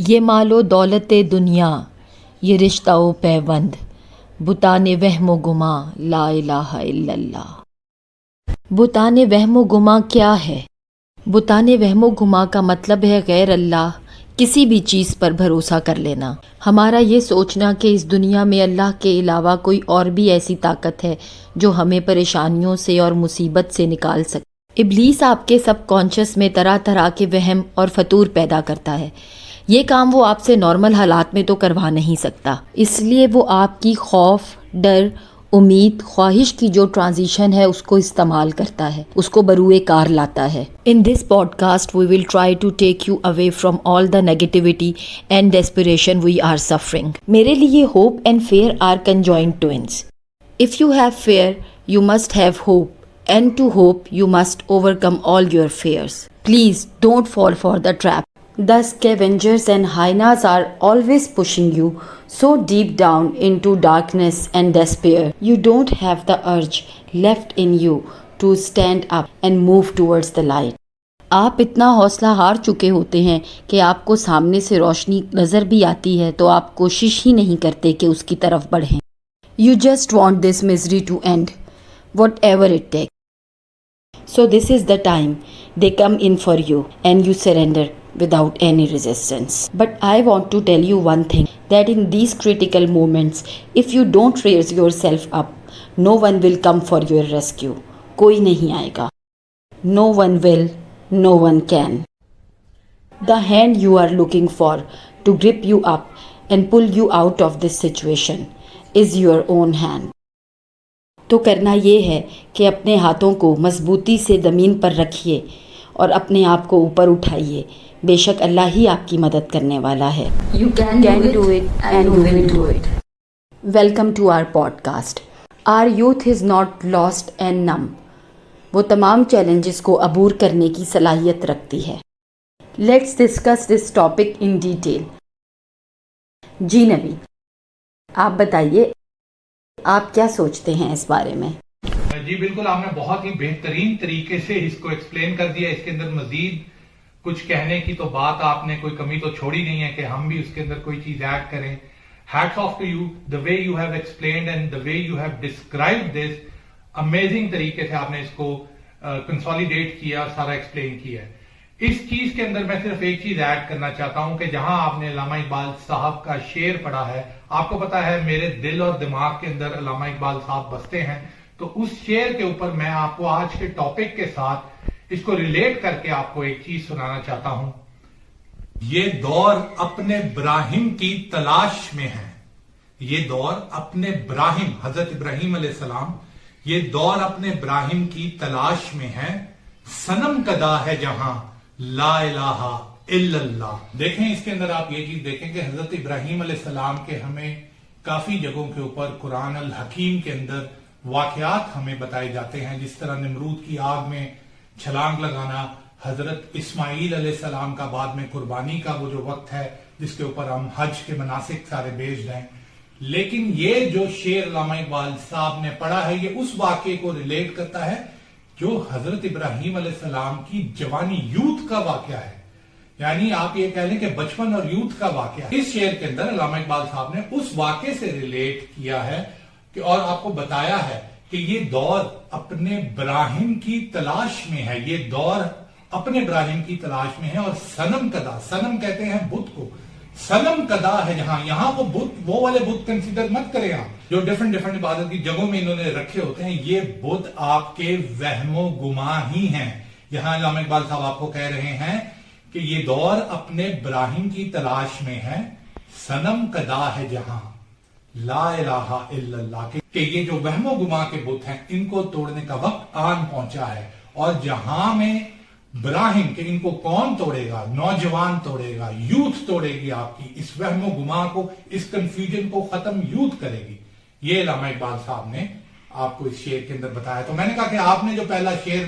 ये मालो दौलते दुनिया, ये रिश्ता ओ पैबंद, बुताने वहमो गुमा, ला इलाहा इल्लल्लाह। बुताने वहमो गुमा क्या है? बुताने वहमो गुमा का मतलब है गैर अल्लाह किसी भी चीज़ पर भरोसा कर लेना। हमारा ये सोचना कि इस दुनिया में अल्लाह के अलावा कोई और भी ऐसी ताकत है जो हमें परेशानियों से और मुसीबत से निकाल सके। इब्लीस आपके सबकॉन्शियस में तरह तरह के वहम और फतूर पैदा करता है। ये काम वो आपसे नॉर्मल हालात में तो करवा नहीं सकता, इसलिए वो आपकी खौफ, डर, उम्मीद, ख्वाहिश की जो ट्रांजिशन है उसको इस्तेमाल करता है, उसको बरूए कार लाता है। In this podcast we will try to take you away from all the negativity and desperation we are suffering. मेरे लिए hope and fear are conjoint twins. If you have fear you must have hope, and to hope you must overcome all your fears. Please don't fall for the trap. The scavengers and hyenas are always pushing you so deep down into darkness and despair. You don't have the urge left in you to stand up and move towards the light. आप इतना हौसला हार चुके होते हैं कि आपको सामने से रोशनी नज़र भी आती है तो आप कोशिश ही नहीं करते कि उसकी तरफ बढ़ें. You just want this misery to end, whatever it takes. So this is the time they come in for you and you surrender without any resistance. But I want to tell you one thing, that in these critical moments, if you don't raise yourself up, no one will come for your rescue. कोई नहीं आएगा. No one will, no one can. The hand you are looking for to grip you up and pull you out of this situation is your own hand. तो करना ये है कि अपने हाथों को मजबूती से ज़मीन पर रखिए और अपने आप को ऊपर उठाइए. बेशक अल्लाह ही आपकी मदद करने वाला है. You can do it and you will do it. Welcome to our podcast. Our youth is not lost and numb. वो तमाम चैलेंजेस को अबूर करने की सलाहियत रखती है. Let's discuss this topic in detail. जी नबी, आप बताइए, आप क्या सोचते हैं इस बारे में? जी बिल्कुल, आपने बहुत ही बेहतरीन तरीके से इसको एक्सप्लेन कर दिया. इसके अंदर मजीद कुछ कहने की तो बात आपने कोई कमी तो छोड़ी नहीं है कि हम भी उसके अंदर कोई चीज ऐड करें. Hats off to you, the way you have explained and the way you have described this. Amazing तरीके से आपने इसको कंसोलिडेट किया, सारा एक्सप्लेन किया. इस चीज के अंदर मैं सिर्फ एक चीज ऐड करना चाहता हूं कि जहां आपने अल्लामा इकबाल साहब का शेर पढ़ा है, आपको पता है मेरे दिल और दिमाग के अंदर अल्लामा इकबाल साहब बसते हैं, तो उस शेर के ऊपर मैं आपको आज के टॉपिक के साथ इसको रिलेट करके आपको एक चीज सुनाना चाहता हूं. ये दौर अपने इब्राहिम की तलाश में है. ये दौर अपने इब्राहिम, हजरत इब्राहिम अलैहिस्सलाम, ये दौर अपने इब्राहिम की तलाश में है. सनम कदा है जहां ला इलाहा इल्लल्लाह. देखें इसके अंदर आप ये चीज देखें कि हजरत इब्राहिम अलैहिस्सलाम के हमें काफी जगहों के ऊपर कुरान अल हकीम के अंदर वाकयात हमें बताए जाते हैं. जिस तरह निमरूद की आग में छलांग लगाना, हजरत इस्माइल अलैहिस्सलाम का बाद में कुर्बानी का वो जो वक्त है जिसके ऊपर हम हज के मनासिक सारे बेच दें. लेकिन ये जो शेर अल्लामा इकबाल साहब ने पढ़ा है, ये उस वाकये को रिलेट करता है जो हजरत इब्राहिम अलैहिस्सलाम की जवानी, यूथ का वाकया है. यानी आप ये कह लें कि बचपन और यूथ का वाकया. इस शेर के अंदर अल्लामा इकबाल साहब ने उस वाकये से रिलेट किया है कि और आपको बताया है कि ये दौर अपने इब्राहिम की तलाश में है. ये दौर अपने इब्राहिम की तलाश में है. और सनम कदा, सनम कहते हैं बुत को, सनम कदा है जहां, यहां वो बुत, वो वाले बुत कंसीडर मत करें आप जो डिफरेंट डिफरेंट इबादत की जगहों में इन्होंने रखे होते हैं. ये बुत आपके वहमो गुमा ही हैं. यहां अल्लामा इकबाल साहब आपको कह रहे हैं कि ये दौर अपने इब्राहिम की तलाश में है. सनम कदा है जहां ला इलाहा इल्लल्लाह, कि ये जो वहमो गुमा के बुत हैं इनको तोड़ने का वक्त आन पहुंचा है. और जहां में इब्राहिम के इनको कौन तोड़ेगा? नौजवान तोड़ेगा, यूथ तोड़ेगी आपकी इस वहमो गुमा को, इस कंफ्यूजन को खत्म यूथ करेगी. ये अल्लामा इकबाल साहब ने आपको इस शेर के अंदर बताया. तो मैंने कहा कि आपने जो पहला शेर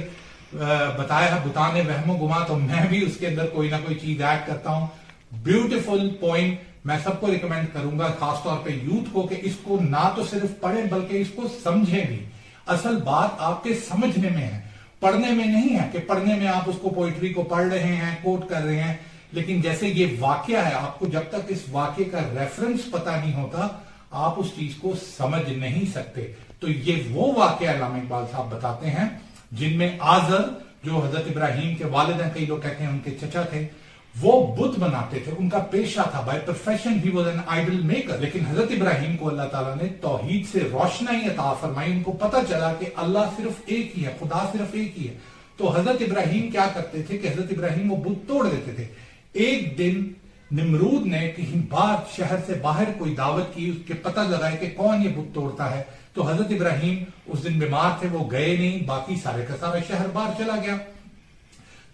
बताया है बुताने वहमो गुमा, तो मैं भी उसके अंदर कोई ना कोई चीज ऐड करता हूं. Beautiful point. मैं सबको रिकमेंड करूंगा, खासतौर पे यूथ को, कि इसको ना तो सिर्फ पढ़ें बल्कि इसको समझें भी. असल बात आपके समझने में है, पढ़ने में नहीं है कि पढ़ने में आप उसको पोइट्री को पढ़ रहे हैं, कोट कर रहे हैं. लेकिन जैसे ये वाकया है, आपको जब तक इस वाकये का रेफरेंस पता नहीं होता आप उस चीज को समझ नहीं सकते। तो ये वो वाकया अल्लामा इकबाल साहब बताते हैं जिनमें आजर, जो हजरत इब्राहिम के वालिद हैं, कई लोग कहते हैं उनके चचा थे, वो बुत बनाते थे, उनका पेशा था, by profession he was an idol maker. लेकिन हजरत इब्राहिम को अल्लाह ताला ने तौहीद से रोशनाई अता फरमाई, उनको पता चला कि अल्लाह सिर्फ एक ही है, खुदा सिर्फ एक ही है। तो हजरत इब्राहिम क्या करते थे कि हजरत इब्राहिम वो बुत तोड़ देते थे। एक दिन निमरूद ने कहीं बाहर, शहर से बाहर कोई दावत की, उसके पता लगाए कि कौन ये बुत तोड़ता है। तो हजरत इब्राहिम उस दिन बीमार थे, वो गए नहीं, बाकी सारे का सारा शहर बाहर चला गया।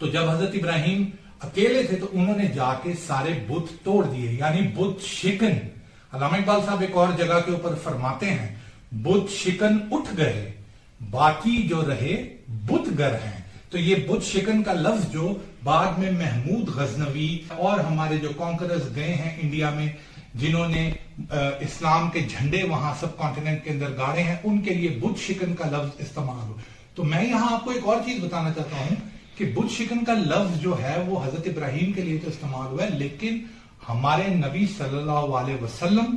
तो जब हजरत इब्राहिम अकेले थे तो उन्होंने जाके सारे बुत तोड़ दिए, यानी बुत शिकन। अल्लामा इकबाल साहब एक और जगह के ऊपर फरमाते हैं, बुत शिकन उठ गए, बाकी जो रहे बुतगर हैं। तो ये बुत शिकन का लफ्ज जो बाद में महमूद गजनवी और हमारे जो कॉन्करर्स गए हैं इंडिया में, जिन्होंने इस्लाम के झंडे वहां सब कॉन्टिनेंट के अंदर गाड़े हैं, उनके लिए बुत शिकन का लफ्ज इस्तेमाल हो। तो मैं यहां आपको एक और चीज बताना चाहता हूं कि बुत शिकन का लफ्ज जो है वो हजरत इब्राहिम के लिए तो इस्तेमाल हुआ है, लेकिन हमारे नबी सल्लल्लाहु अलैहि वसल्लम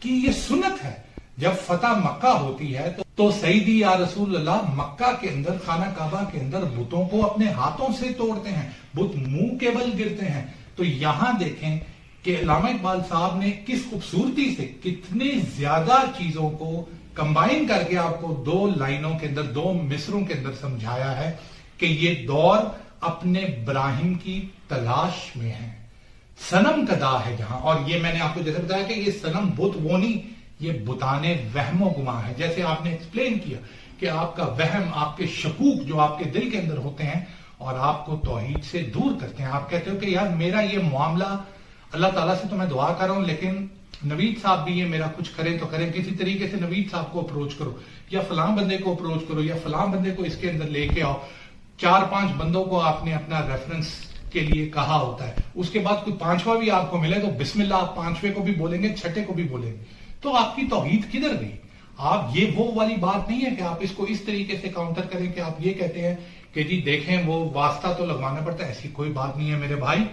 की ये सुन्नत है। जब फतह मक्का होती है तो सईदी या रसूल अल्लाह मक्का के अंदर, खाना काबा के अंदर बुतों को अपने हाथों से तोड़ते हैं, बुत मुंह के बल गिरते हैं। तो यहां देखें कि अल्लामा इकबाल साहब ने किस खूबसूरती से कितने ज्यादा चीजों को कंबाइन करके आपको दो लाइनों के अंदर, दो मिसरों के अंदर समझाया है कि ये दौर अपने इब्राहिम की तलाश में है, सनम कदा है जहां। और ये मैंने आपको जैसे बताया कि ये सनम बुत वो नहीं, ये बुताने वहमो गुमा है। जैसे आपने एक्सप्लेन किया कि आपका वहम, आपके शकूक जो आपके दिल के अंदर होते हैं और आपको तौहीद से दूर करते हैं। आप कहते हो कि यार मेरा ये मामला अल्लाह ताला से तो मैं दुआ कर रहा हूं, लेकिन नवीद साहब भी ये मेरा कुछ करें तो करें, किसी तरीके से नवीद साहब को अप्रोच करो या फलां बंदे को अप्रोच करो या फलां बंदे को इसके अंदर लेके आओ। 4-5 बंदों को आपने अपना रेफरेंस के लिए कहा होता है, उसके बाद कोई पांचवा भी आपको मिले तो बिस्मिल्लाह, आप पांचवे को भी बोलेंगे, छठे को भी बोलेंगे। तो आपकी तौहीद किधर गई? आप ये वो वाली बात नहीं है कि आप इसको इस तरीके से काउंटर करें कि आप ये कहते हैं कि जी देखें वो वास्ता तो लगवाना पड़ता है। ऐसी कोई बात नहीं है मेरे भाई,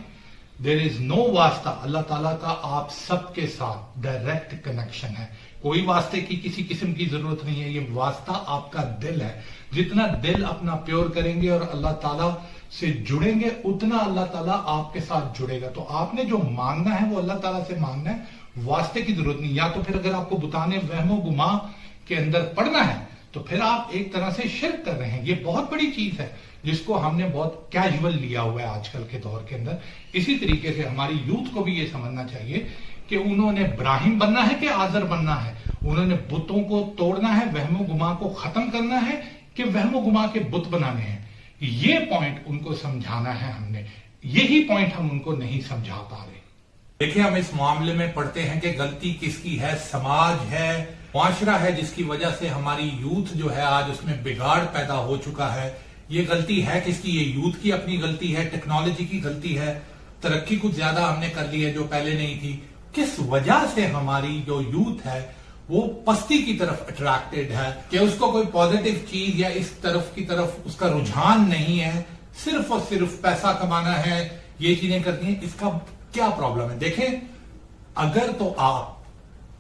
देयर इज नो वास्ता। अल्लाह ताला का आप सबके साथ डायरेक्ट कनेक्शन है, कोई वास्ते की किसी किस्म की जरूरत नहीं है। ये वास्ता आपका दिल है, जितना दिल अपना प्योर करेंगे और अल्लाह ताला से जुड़ेंगे उतना अल्लाह ताला आपके साथ जुड़ेगा। तो आपने जो मांगना है वो अल्लाह ताला से मांगना है, वास्ते की जरूरत नहीं। या तो फिर अगर आपको बुताने वहमो गुमा के अंदर पड़ना है तो फिर आप एक तरह से शिर्क कर रहे हैं। ये बहुत बड़ी चीज है जिसको हमने बहुत कैजुअल लिया हुआ है आजकल के दौर के अंदर। इसी तरीके से हमारी यूथ को भी ये समझना चाहिए कि उन्होंने इब्राहिम बनना है कि आजर बनना है, उन्होंने बुतों को तोड़ना है, वहमो गुमा को खत्म करना है कि वहमो गुमा के बुत बनाने हैं। ये पॉइंट उनको समझाना है हमने, यही पॉइंट हम उनको नहीं समझा पा रहे। देखिए, हम इस मामले में पढ़ते हैं कि गलती किसकी है, समाज है, मुआशरा है, जिसकी वजह से हमारी यूथ जो है आज उसमें बिगाड़ पैदा हो चुका है। ये गलती है किसकी? ये यूथ की अपनी गलती है, टेक्नोलॉजी की गलती है, तरक्की कुछ ज्यादा हमने कर ली है जो पहले नहीं थी। किस वजह से हमारी जो यूथ है वो पस्ती की तरफ अट्रैक्टेड है कि उसको कोई पॉजिटिव चीज या इस तरफ की तरफ उसका रुझान नहीं है, सिर्फ और सिर्फ पैसा कमाना है, ये चीजें करती हैं। इसका क्या प्रॉब्लम है? देखें, अगर तो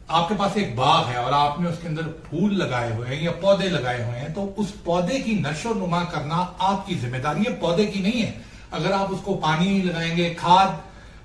आपके पास एक बाग है और आपने उसके अंदर फूल लगाए हुए हैं या पौधे लगाए हुए हैं, तो उस पौधे की नशो नुमा करना आपकी जिम्मेदारी है, पौधे की नहीं है। अगर आप उसको पानी नहीं लगाएंगे, खाद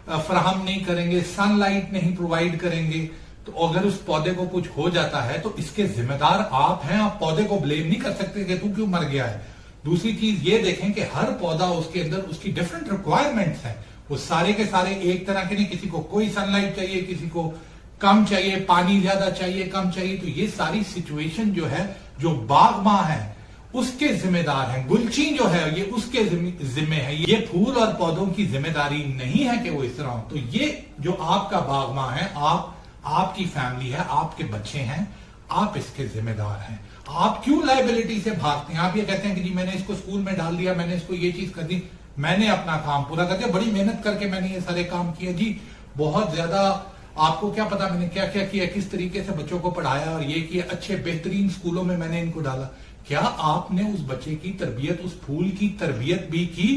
फराहम नहीं करेंगे, सनलाइट नहीं प्रोवाइड करेंगे, तो अगर उस पौधे को कुछ हो जाता है तो इसके जिम्मेदार आप हैं। आप पौधे को ब्लेम नहीं कर सकते कि तू क्यों मर गया है। दूसरी चीज ये देखें कि हर पौधा उसके अंदर उसकी डिफरेंट रिक्वायरमेंट्स हैं, वो सारे के सारे एक तरह के नहीं। किसी को कोई सनलाइट चाहिए, किसी को कम चाहिए, पानी ज्यादा चाहिए, कम चाहिए। तो ये सारी सिचुएशन जो है, जो बागमां है उसके जिम्मेदार हैं। गुलची जो है ये उसके जिम्मे है, ये फूल और पौधों की जिम्मेदारी नहीं है कि वो इस तरह हो। तो ये जो आपका बागमां है, आपकी फैमिली है, आपके बच्चे हैं, आप इसके जिम्मेदार हैं। आप क्यों लायबिलिटी से भागते हैं? आप ये कहते हैं कि जी मैंने इसको स्कूल में डाल दिया, मैंने इसको ये चीज कर दी, मैंने अपना काम पूरा कर दिया, बड़ी मेहनत करके मैंने ये सारे काम किए जी, बहुत ज्यादा आपको क्या पता मैंने क्या क्या किया, किस तरीके से बच्चों को पढ़ाया और ये किया, अच्छे बेहतरीन स्कूलों में मैंने इनको डाला। क्या आपने उस बच्चे की तरबियत, उस फूल की तरबियत भी की?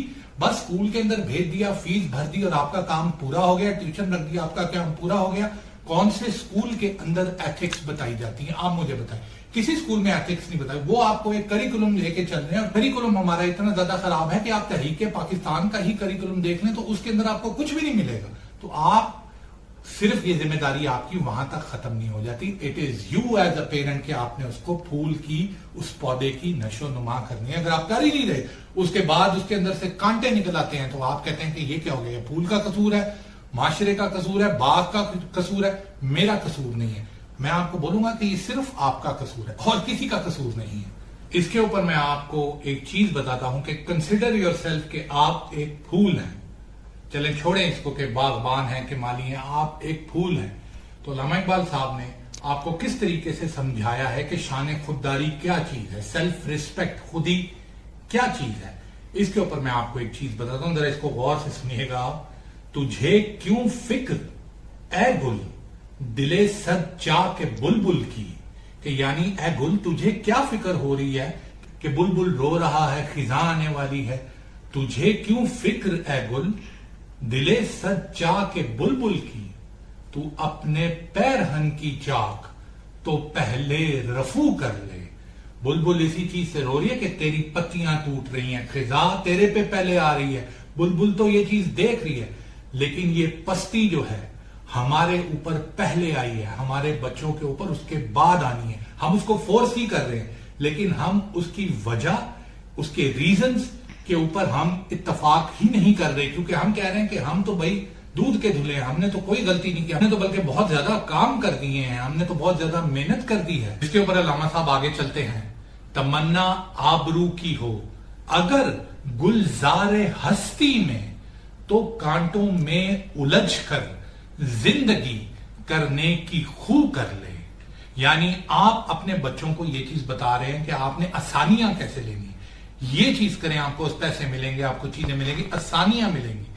बस स्कूल के अंदर भेज दिया, फीस भर दी और आपका काम पूरा हो गया, ट्यूशन रख दिया, आपका काम पूरा हो गया। कौन से स्कूल के अंदर एथिक्स बताई जाती है? आप मुझे बताएं। किसी स्कूल में एथिक्स नहीं बताए। वो आपको एक करिकुलम लेके चल रहे हैं, और करिकुलम हमारा इतना ज्यादा खराब है कि आप तहरीक पाकिस्तान का ही करिकुलम देख लें तो उसके अंदर आपको कुछ भी नहीं मिलेगा। तो आप सिर्फ ये जिम्मेदारी आपकी वहां तक खत्म नहीं हो जाती। It is you as a parent कि आपने उसको फूल की, उस पौधे की नशो नुमा करनी है। अगर आप कर ही नहीं रहे, उसके बाद उसके अंदर से कांटे निकल आते हैं, तो आप कहते हैं कि ये क्या हो गया, फूल का कसूर है, माशरे का कसूर है, बाग का कसूर है, मेरा कसूर नहीं है। मैं आपको बोलूंगा कि ये सिर्फ आपका कसूर है और किसी का कसूर नहीं है। इसके ऊपर मैं आपको एक चीज बताता हूं कि कंसिडर योरसेल्फ कि आप एक फूल हैं। चलें छोड़ें इसको कि बागबान हैं कि माली हैं, आप एक फूल हैं। तो अल्लामा इकबाल साहब ने आपको किस तरीके से समझाया है कि शान खुददारी क्या चीज है, सेल्फ रिस्पेक्ट, खुदी क्या चीज है। इसके ऊपर मैं आपको एक चीज बताता हूं, जरा इसको गौर से सुनिएगा आप। तुझे क्यों फिक्र ए गुल दिले सद चाह के बुलबुल की, कि यानी ए गुल तुझे क्या फिक्र हो रही है कि बुलबुल रो रहा है, खिजा आने वाली है। तुझे क्यों फिक्र ए गुल दिले सद चाह के बुलबुल की, तू अपने पैरहन की चाक तो पहले रफू कर ले। बुलबुल इसी चीज से रो रही है कि तेरी पत्तियां टूट रही हैं, खिजा तेरे पे पहले आ रही है। बुलबुल तो ये चीज देख रही है, लेकिन ये पस्ती जो है हमारे ऊपर पहले आई है, हमारे बच्चों के ऊपर उसके बाद आनी है। हम उसको फोर्स ही कर रहे हैं, लेकिन हम उसकी वजह, उसके रीजंस के ऊपर हम इत्तेफाक ही नहीं कर रहे, क्योंकि हम कह रहे हैं कि हम तो भाई दूध के धुले हैं, हमने तो कोई गलती नहीं की, हमने तो बल्कि बहुत ज्यादा काम कर दिए हैं, हमने तो बहुत ज्यादा मेहनत कर दी है। इसके ऊपर अल्लामा साहब आगे चलते हैं। तमन्ना आबरू की हो अगर गुलजारे हस्ती में, तो कांटों में उलझ कर जिंदगी करने की खू कर ले। यानी आप अपने बच्चों को ये चीज बता रहे हैं कि आपने आसानियां कैसे लेनी, ये चीज करें, आपको पैसे मिलेंगे, आपको चीजें मिलेंगी, आसानियां मिलेंगी।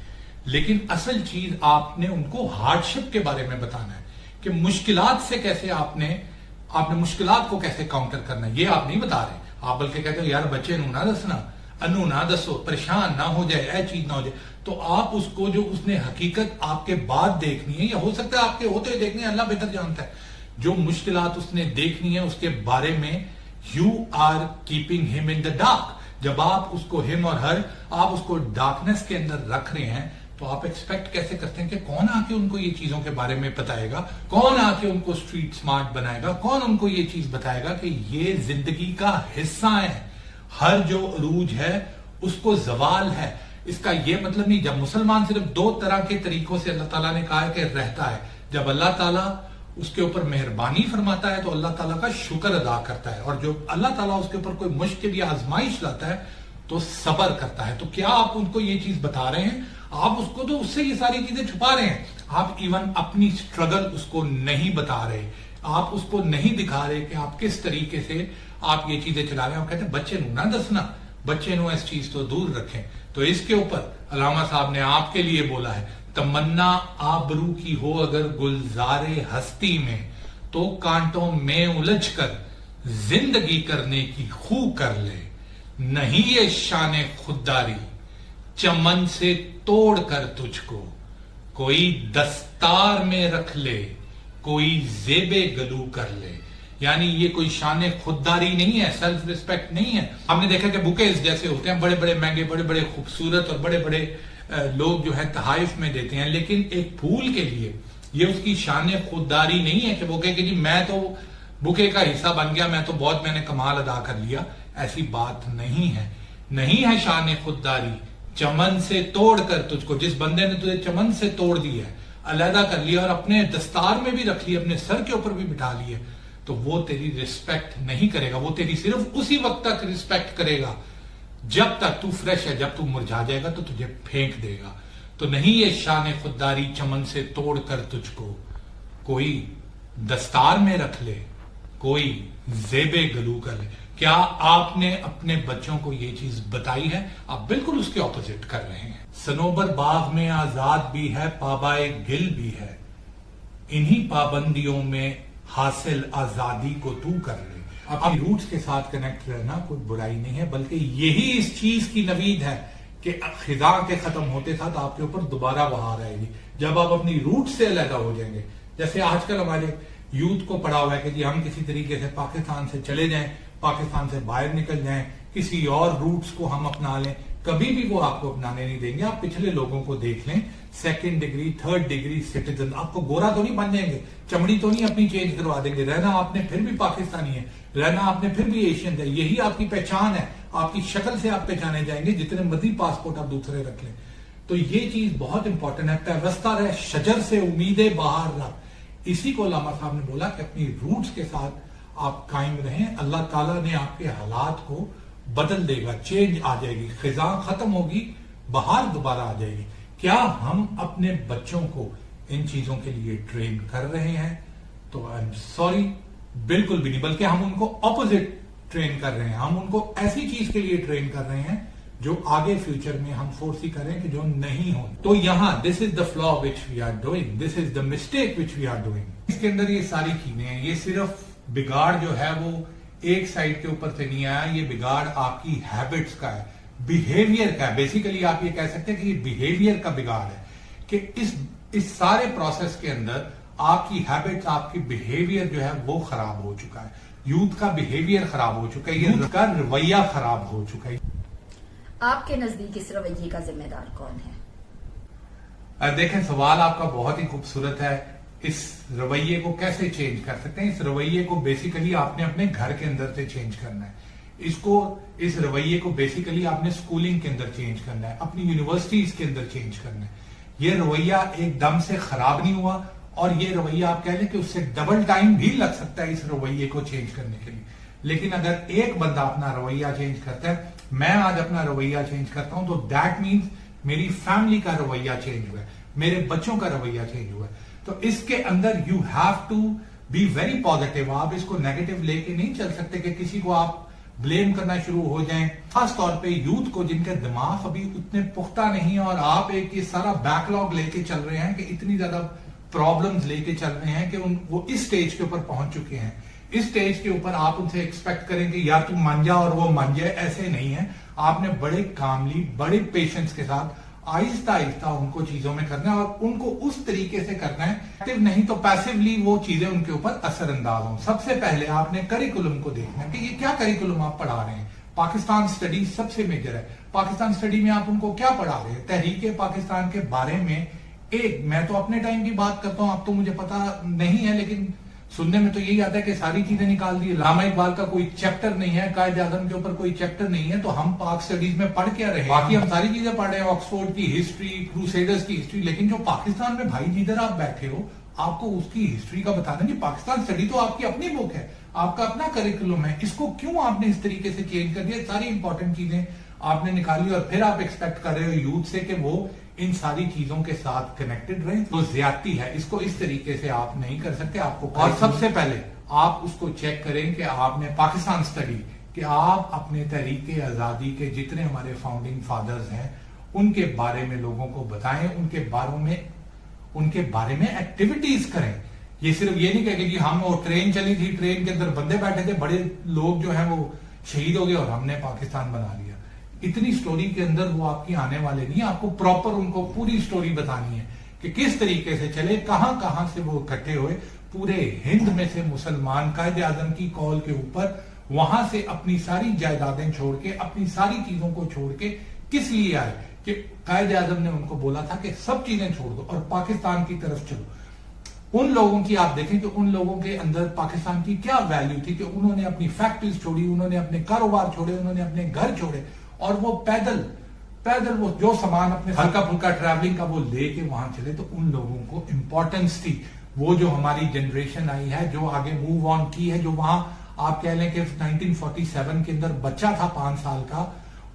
लेकिन असल चीज आपने उनको हार्डशिप के बारे में बताना है कि मुश्किलात से कैसे आपने मुश्किलात को कैसे काउंटर करना है, ये आप नहीं बता रहे। आप बल्कि कहते हो यार बच्चे नू ना दसना, अनु ना दसो, परेशान ना हो जाए, ऐ चीज ना हो जाए। तो आप उसको जो उसने हकीकत आपके बाद देखनी है, या हो सकता है आपके होते देखनी है, अल्लाह बेहतर जानता है। जो मुश्किलात उसने देखनी है उसके बारे में you are keeping him in the dark. जब आप उसको, हिम और हर, आप उसको डार्कनेस के अंदर रख रहे हैं, तो आप एक्सपेक्ट कैसे करते हैं कि कौन आके उनको ये चीजों के बारे में बताएगा, कौन आके उनको स्ट्रीट स्मार्ट बनाएगा, कौन उनको ये चीज बताएगा कि ये जिंदगी का हिस्सा है। हर जो अरूज है उसको जवाल है। इसका ये मतलब नहीं, जब मुसलमान सिर्फ दो तरह के तरीकों से अल्लाह ताला ने कहा है कि रहता है। जब अल्लाह ताला उसके ऊपर मेहरबानी फरमाता है तो अल्लाह ताला का शुक्र अदा करता है, और जो अल्लाह ताला उसके ऊपर कोई मुश्किल या आजमाइश लाता है तो सबर करता है। तो क्या आप उनको ये चीज बता रहे हैं? आप उसको तो उससे ये सारी चीजें छुपा रहे हैं। आप इवन अपनी स्ट्रगल उसको नहीं बता रहे, आप उसको नहीं दिखा रहे कि आप किस तरीके से आप ये चीजें चला रहे हैं। आप कहते हैं बच्चे नू ना दसना, बच्चे नू इस चीज तो दूर रखें। तो इसके ऊपर अल्लामा साहब ने आपके लिए बोला है, तमन्ना आबरू की हो अगर गुलजारे हस्ती में, तो कांटों में उलझ कर जिंदगी करने की खू कर ले। नहीं ये शान खुददारी चमन से तोड़ कर तुझको, कोई दस्तार में रख ले, कोई जेबे गलू कर ले। यानी ये कोई शान खुददारी नहीं है, सेल्फ रिस्पेक्ट नहीं है। हमने देखा कि बुकेज जैसे होते हैं, बड़े बड़े महंगे, बड़े बड़े खूबसूरत, और बड़े बड़े लोग जो है तहाइफ में देते हैं, लेकिन एक फूल के लिए ये उसकी शान खुददारी नहीं है कि वो कहे कि जी मैं तो बुके का हिस्सा बन गया, मैं तो बहुत मैंने कमाल अदा कर लिया। ऐसी बात नहीं है, नहीं है शान खुददारी चमन से तोड़ कर तुझको। जिस बंदे ने तुझे चमन से तोड़ दिया है, अलहदा कर लिया और अपने दस्तार में भी रख लिया, अपने सर के ऊपर भी बिठा लिया, तो वो तेरी रिस्पेक्ट नहीं करेगा। वो तेरी सिर्फ उसी वक्त तक रिस्पेक्ट करेगा जब तक तू फ्रेश है। जब तू मुरझा जाएगा तो तुझे फेंक देगा। तो नहीं ये शान खुददारी चमन से तोड़ कर तुझको, कोई दस्तार में रख ले, कोई जेबे गलू कर ले। क्या आपने अपने बच्चों को ये चीज बताई है? आप बिल्कुल उसके ऑपोजिट कर रहे हैं। सनोबर बाग में आजाद भी है, पाबाए गिल भी है, इन्हीं पाबंदियों में हासिल आजादी को तू कर ले। अपनी रूट्स के साथ कनेक्ट रहना कोई बुराई नहीं है, बल्कि यही इस चीज की नवीद है कि खिजा के खत्म होते साथ आपके ऊपर दोबारा बहार आएगी जब आप अपनी रूट से अलहदा हो जाएंगे। जैसे आजकल हमारे यूथ को पड़ा हुआ है कि जी हम किसी तरीके से पाकिस्तान से चले जाएं, पाकिस्तान से बाहर निकल जाएं, किसी और रूट्स को हम अपना लें, कभी भी वो आपको अपनाने नहीं देंगे। आप पिछले लोगों को देख लें, 2nd degree 3rd degree citizen, आपको गोरा तो नहीं बन जाएंगे, चमड़ी तो नहीं अपनी चेंज करवा देंगे, रहना आपने फिर भी पाकिस्तानी है, रहना आपने फिर भी एशियन है, यही आपकी पहचान है, आपकी शक्ल से आप पहचाने जाएंगे जितने मर्जी पासपोर्ट आप दूसरे रख लें। तो ये चीज बहुत इंपॉर्टेंट है। पैवस्ता रहे शजर से उम्मीदें बाहर रख, इसी को अल्लामा साहब ने बोला कि अपनी रूट्स के साथ आप कायम रहें, अल्लाह ताला ने आपके हालात को बदल देगा, चेंज आ जाएगी, खिजा खत्म होगी, बहार दोबारा आ जाएगी। क्या हम अपने बच्चों को इन चीजों के लिए ट्रेन कर रहे हैं? तो आई एम सॉरी, बिल्कुल भी नहीं, बल्कि हम उनको ऑपोजिट ट्रेन कर रहे हैं। हम उनको ऐसी चीज के लिए ट्रेन कर रहे हैं जो आगे फ्यूचर में हम फोर्सी करें कि जो नहीं हो। तो यहां this is the flaw which we are doing, this is the mistake which we are doing. इसके अंदर ये सारी चीजें हैं, ये सिर्फ बिगाड़ जो है वो एक साइड के ऊपर से नहीं आया, ये बिगाड़ आपकी हैबिट्स का है, बिहेवियर का है। बेसिकली आप ये कह सकते हैं कि ये बिहेवियर का बिगाड़ है कि इस सारे प्रोसेस के अंदर आपकी हैबिट्स, आपकी बिहेवियर जो है वो खराब हो चुका है, यूथ का बिहेवियर खराब हो चुका है, यूथ का रवैया खराब हो चुका है। आपके नजदीक इस रवैये का जिम्मेदार कौन है? देखें, सवाल आपका बहुत ही खूबसूरत है। इस रवैये को कैसे चेंज कर सकते हैं? इस रवैये को बेसिकली आपने अपने घर के अंदर से चेंज करना है। इस रवैये को बेसिकली आपने स्कूलिंग के अंदर चेंज करना है, अपनी यूनिवर्सिटीज के अंदर चेंज करना है। ये रवैया एकदम से खराब नहीं हुआ, और ये रवैया आप कह लें कि उससे डबल टाइम भी लग सकता है इस रवैये को चेंज करने के लिए। लेकिन अगर एक बंदा अपना रवैया चेंज करता है, मैं आज अपना रवैया चेंज करता हूं, तो दैट मीन्स मेरी फैमिली का रवैया चेंज हुआ है, मेरे बच्चों का रवैया चेंज हुआ है। तो इसके अंदर you have to be very positive. आप इसको नेगेटिव लेके नहीं चल सकते कि किसी को आप ब्लेम करना शुरू हो जाएं, खास तौर पे यूथ को जिनके दिमाग अभी उतने पुख्ता नहीं है, और आप एक ये सारा बैकलॉग लेके चल रहे हैं कि इतनी ज्यादा प्रॉब्लम्स लेके चल रहे हैं कि वो इस स्टेज के ऊपर पहुंच चुके हैं। इस स्टेज के ऊपर आप उनसे एक्सपेक्ट करेंगे यार तू मान जा और वो मान जाए, ऐसे नहीं है। आपने बड़े कामली, बड़े पेशेंस के साथ आहिस्ता आहिस्ता उनको चीजों में करना है, और उनको उस तरीके से करना है एक्टिव नहीं तो पैसिवली वो चीजें उनके ऊपर असरअंदाज हों। सबसे पहले आपने करिकुलम को देखना है कि ये क्या करिकुलम आप पढ़ा रहे हैं। पाकिस्तान स्टडी सबसे मेजर है। पाकिस्तान स्टडी में आप उनको क्या पढ़ा रहे हैं? तहरीक पाकिस्तान के बारे में मैं तो अपने टाइम की बात करता हूं, अब तो मुझे पता नहीं है, लेकिन सुनने में तो यही आता है कि सारी चीजें निकाल दी। अल्लामा इकबाल का कोई चैप्टर नहीं है, कायदे आजम के ऊपर कोई चैप्टर नहीं है, तो हम पाक स्टडीज में पढ़ क्या रहे? बाकी हम सारी चीजें पढ़ रहे हैं, ऑक्सफोर्ड की हिस्ट्री, क्रूसेडर्स की हिस्ट्री, लेकिन जो पाकिस्तान में भाई जिधर आप बैठे हो आपको उसकी हिस्ट्री का बताना नहीं। पाकिस्तान स्टडी तो आपकी अपनी बुक है, आपका अपना करिकुलम है, इसको क्यों आपने इस तरीके से चेंज कर दिया? सारी इंपॉर्टेंट चीजें आपने निकाली और फिर आप एक्सपेक्ट कर रहे हो यूथ से कि वो इन सारी चीजों के साथ कनेक्टेड रहे, तो ज्यादती है। इसको इस तरीके से आप नहीं कर सकते। आपको और सबसे पहले आप उसको चेक करें कि आपने पाकिस्तान स्टडी, कि आप अपने तहरीके आजादी के जितने हमारे फाउंडिंग फादर्स हैं उनके बारे में लोगों को बताएं, उनके बारे में एक्टिविटीज करें। ये सिर्फ ये नहीं कहेंगे कि हम वो ट्रेन चली थी, ट्रेन के अंदर बंदे बैठे थे, बड़े लोग जो हैं वो शहीद हो गए और हमने पाकिस्तान बना लिया। इतनी स्टोरी के अंदर वो आपकी आने वाले नहीं। आपको प्रॉपर उनको पूरी स्टोरी बतानी है कि किस तरीके से चले, कहां कहां से वो इकट्ठे हुए, पूरे हिंद में से मुसलमान कायदे आजम की कॉल के ऊपर वहां से अपनी सारी जायदादें छोड़ के, अपनी सारी चीजों को छोड़ के किस लिए आए कि कायदे आजम ने उनको बोला था कि सब चीजें छोड़ दो और पाकिस्तान की तरफ चलो। उन लोगों की आप देखें कि उन लोगों के अंदर पाकिस्तान की क्या वैल्यू थी कि उन्होंने अपनी फैक्ट्रीज छोड़ी, उन्होंने अपने कारोबार छोड़े, उन्होंने अपने घर छोड़े, और वो पैदल वो जो सामान अपने हल्का फुल्का ट्रैवलिंग का वो लेके वहां चले। तो उन लोगों को इंपॉर्टेंस थी। वो जो हमारी जनरेशन आई है, जो आगे मूव ऑन की है, जो वहां आप कह लें कि 1947 के अंदर बच्चा था 5 साल का,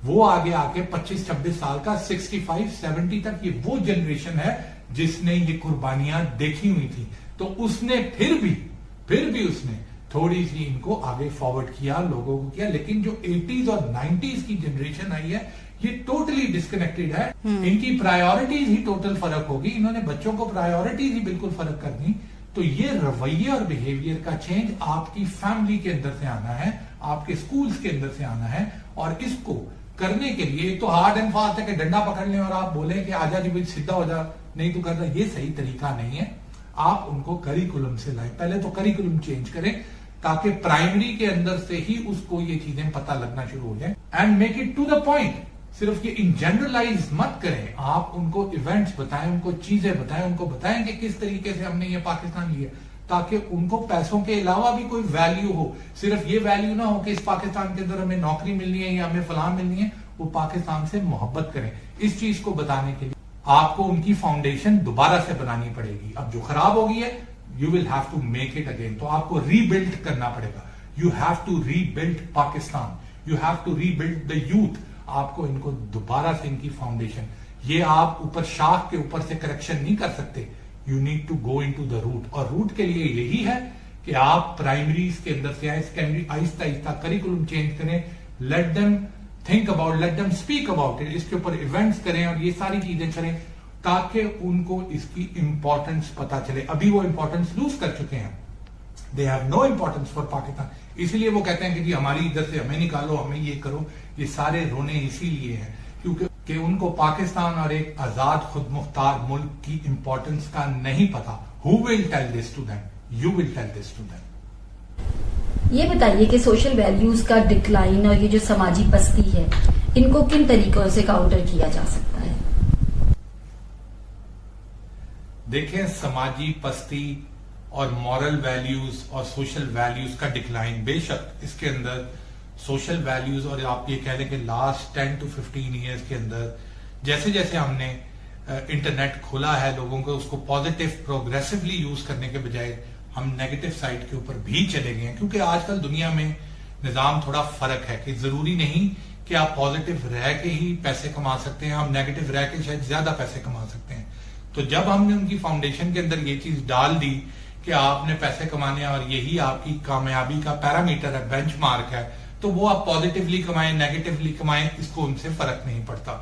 वो आगे आके 25-26 साल का, 65-70 तक, ये वो जनरेशन है जिसने ये कुर्बानियां देखी हुई थी। तो उसने फिर भी उसने थोड़ी सी इनको आगे फॉरवर्ड किया, लोगों को किया। लेकिन जो 80s और 90s की जनरेशन आई है ये टोटली डिस्कनेक्टेड है। इनकी प्रायोरिटीज ही टोटल फर्क होगी। इन्होंने बच्चों को प्रायोरिटीज ही बिल्कुल फर्क कर दी। तो ये रवैये और बिहेवियर का चेंज आपकी फैमिली के अंदर से आना है, आपके स्कूल्स के अंदर से आना है, और इसको करने के लिए एक तो हार्ड एंड फास्ट है कि डंडा पकड़ लें और आप बोलें कि आजा जी भाई सीधा हो जा, नहीं तो करना, ये सही तरीका नहीं है। आप उनको करिकुलम से लाएं, पहले तो करिकुलम चेंज करें ताकि प्राइमरी के अंदर से ही उसको ये चीजें पता लगना शुरू हो जाए, and make it to the point. सिर्फ ये इन जनरलाइज मत करें, आप उनको इवेंट्स बताएं, उनको चीजें बताएं, उनको बताएं कि किस तरीके से हमने ये पाकिस्तान लिया, ताकि उनको पैसों के अलावा भी कोई वैल्यू हो। सिर्फ ये वैल्यू ना हो कि इस पाकिस्तान के अंदर हमें नौकरी मिलनी है या हमें फलां मिलनी है, वो पाकिस्तान से मोहब्बत करें। इस चीज को बताने के लिए आपको उनकी फाउंडेशन दोबारा से बनानी पड़ेगी। अब जो खराब हो गई है, you will have to make it again, तो आपको रीबिल्ड करना पड़ेगा। You have to rebuild Pakistan, you have to rebuild the youth. आपको इनको दोबारा से इनकी फाउंडेशन, ये आप ऊपर शाख के ऊपर से करेक्शन नहीं कर सकते, you need to go into the root. और रूट के लिए यही है कि आप प्राइमरीज के अंदर से आए, secondary Aahista Aahista curriculum change करें, let them think about, let them speak about it, इसके ऊपर इवेंट्स करें और ये सारी चीजें करें ताकि उनको इसकी इंपॉर्टेंस पता चले। अभी वो इंपॉर्टेंस लूज कर चुके हैं, they have no importance for Pakistan, इसलिए वो कहते हैं कि जी हमारी इधर से हमें निकालो, हमें ये करो। ये सारे रोने इसीलिए हैं क्योंकि उनको पाकिस्तान और एक आजाद खुद मुख्तार मुल्क की इंपॉर्टेंस का नहीं पता। Who will tell this to them? You will tell this to them. ये बताइए कि सोशल वैल्यूज का डिक्लाइन और ये जो समाजी पस्ती है, इनको किन तरीकों से काउंटर किया जा सकता है? देखें, समाजी पस्ती और मॉरल वैल्यूज और सोशल वैल्यूज का डिक्लाइन, बेशक इसके अंदर सोशल वैल्यूज और आप ये कह लें कि लास्ट 10 to 15 ईयर्स के अंदर जैसे जैसे हमने इंटरनेट खोला है लोगों को, उसको पॉजिटिव प्रोग्रेसिवली यूज करने के बजाय हम नेगेटिव साइड के ऊपर भी चले गए हैं। क्योंकि आजकल दुनिया में निजाम थोड़ा फर्क है कि जरूरी नहीं कि आप पॉजिटिव रह के ही पैसे कमा सकते हैं, हम नेगेटिव रह के शायद ज्यादा पैसे कमा सकते हैं। तो जब हमने उनकी फाउंडेशन के अंदर ये चीज डाल दी कि आपने पैसे कमाने और यही आपकी कामयाबी का पैरामीटर है, बेंचमार्क है, तो वो आप पॉजिटिवली कमाएं, नेगेटिवली कमाएं, इसको उनसे फर्क नहीं पड़ता।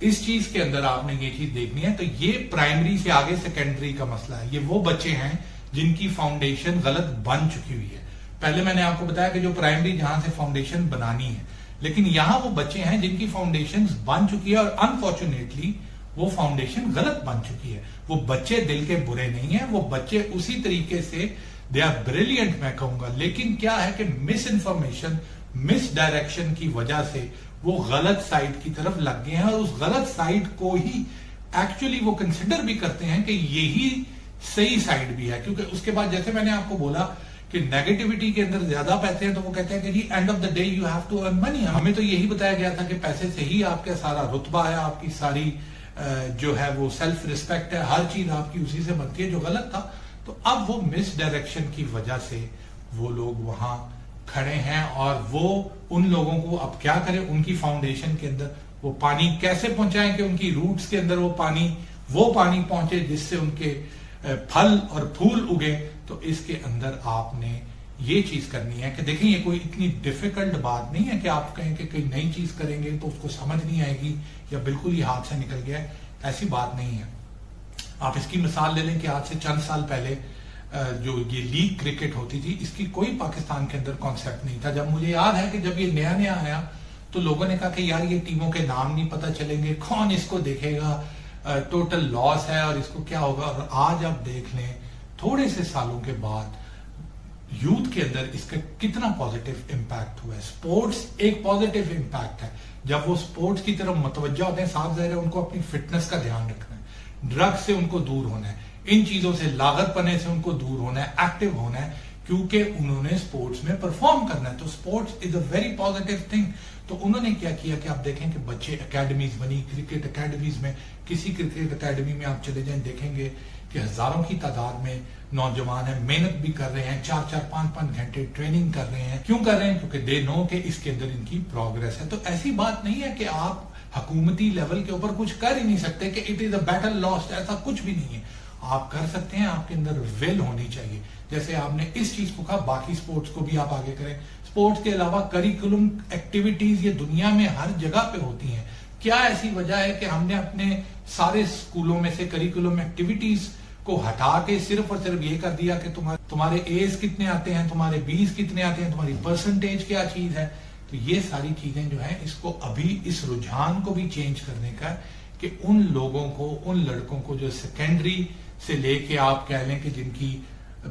इस चीज के अंदर आपने ये चीज देखनी है। तो ये प्राइमरी से आगे सेकेंडरी का मसला है। ये वो बच्चे हैं जिनकी फाउंडेशन गलत बन चुकी हुई है। पहले मैंने आपको बताया कि जो प्राइमरी जहां से फाउंडेशन बनानी है, लेकिन यहां वो बच्चे हैं जिनकी फाउंडेशन बन चुकी है और अनफॉर्चुनेटली वो फाउंडेशन गलत बन चुकी है। वो बच्चे दिल के बुरे नहीं है, वो बच्चे उसी तरीके से दे आर ब्रिलियंट मैं कहूंगा, लेकिन क्या है कि मिस इन्फॉर्मेशन, मिस डायरेक्शन की वजह से वो गलत साइड की तरफ लग गए हैं और उस गलत साइड को ही एक्चुअली वो कंसिडर भी करते हैं कि यही सही साइड भी है। क्योंकि उसके बाद जैसे मैंने आपको बोला कि नेगेटिविटी के अंदर ज्यादा पैसे हैं, तो वो कहते हैं कि जी end of the day you have to earn money. हमें तो यही बताया गया था कि पैसे से ही आपका सारा रुतबा है, आपकी सारी जो है वो सेल्फ रिस्पेक्ट है, हर चीज आपकी उसी से बनती है, जो गलत था। तो अब वो मिस डायरेक्शन की वजह से वो लोग वहां खड़े हैं और वो उन लोगों को अब क्या करें, उनकी फाउंडेशन के अंदर वो पानी कैसे पहुंचाएं कि उनकी रूट्स के अंदर वो पानी पहुंचे जिससे उनके फल और फूल उगे। तो इसके अंदर आपने ये चीज करनी है कि देखें, ये कोई इतनी डिफिकल्ट बात नहीं है कि आप कहें कि कोई नई चीज करेंगे तो उसको समझ नहीं आएगी या बिल्कुल ही हाथ से निकल गया है, ऐसी बात नहीं है। आप इसकी मिसाल ले लें कि आज से चंद साल पहले जो ये लीग क्रिकेट होती थी, इसकी कोई पाकिस्तान के अंदर कॉन्सेप्ट नहीं था। जब मुझे याद है कि जब ये नया नया आया तो लोगों ने कहा कि यार ये टीमों के नाम नहीं पता चलेंगे, कौन इसको देखेगा, टोटल लॉस है और इसको क्या होगा। और आज आप देख लें थोड़े से सालों के बाद यूथ के अंदर इसका कितना पॉजिटिव इंपैक्ट हुआ है। स्पोर्ट्स एक पॉजिटिव इंपैक्ट है। जब वो स्पोर्ट्स की तरफ मुतवज्जा होते हैं, साफ जाहिर है उनको अपनी फिटनेस का ध्यान रखना है, ड्रग्स से उनको दूर होना है, इन चीजों से, लागत पने से उनको दूर होना है, एक्टिव होना है, क्योंकि उन्होंने स्पोर्ट्स में परफॉर्म करना है। तो sports is a very positive thing. तो उन्होंने क्या किया कि आप देखें कि बच्चे एकेडमीज बनी, क्रिकेट एकेडमीज में, किसी क्रिकेट एकेडमी में आप चले जाएं, देखेंगे कि हजारों की तादाद में नौजवान है, मेहनत भी कर रहे हैं, 4-4, 5-5 घंटे ट्रेनिंग कर रहे हैं। क्यों कर रहे हैं? क्योंकि दे नो कि इसके अंदर इनकी प्रोग्रेस है। तो ऐसी बात नहीं है कि आप हुकूमती लेवल के ऊपर कुछ कर ही नहीं सकते कि it is a battle lost, ऐसा कुछ भी नहीं है। आप कर सकते हैं, आपके अंदर विल होनी चाहिए। जैसे आपने इस चीज को कहा, बाकी स्पोर्ट्स को भी आप आगे करें। स्पोर्ट्स के अलावा करिकुलम एक्टिविटीज ये दुनिया में हर जगह पे होती हैं। क्या ऐसी वजह है कि हमने अपने सारे स्कूलों में से करिकुलम एक्टिविटीज को हटा के सिर्फ और सिर्फ ये कर दिया कि तुम्हारे एज कितने आते हैं, तुम्हारे बीस कितने आते हैं, तुम्हारी परसेंटेज क्या चीज है। तो ये सारी चीजें जो है, इसको अभी इस रुझान को भी चेंज करने का कि उन लोगों को, उन लड़कों को जो सेकेंडरी से लेके आप कह लें कि जिनकी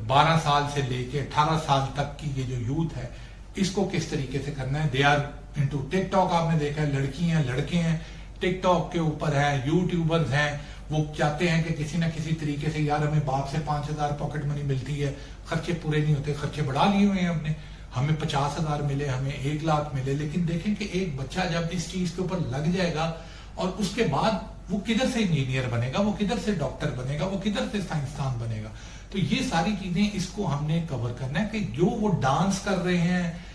12 साल से लेके 18 साल तक की ये जो यूथ है, इसको किस तरीके से करना है। दे आर इनटू टिकटॉक, आपने देखा है, लड़की हैं लड़के हैं टिकटॉक के ऊपर है, यूट्यूबर्स हैं, वो चाहते हैं कि किसी ना किसी तरीके से, यार हमें बाप से 5,000 पॉकेट मनी मिलती है, खर्चे पूरे नहीं होते, खर्चे बढ़ा लिए हुए हैं हमने, हमें 50,000 मिले, हमें 1 लाख मिले। लेकिन देखें कि एक बच्चा जब इस चीज के ऊपर लग जाएगा और उसके बाद वो किधर से इंजीनियर बनेगा, वो किधर से डॉक्टर बनेगा, वो किधर से साइंसदान बनेगा। तो ये सारी चीजें इसको हमने कवर करना है कि जो वो डांस कर रहे हैं,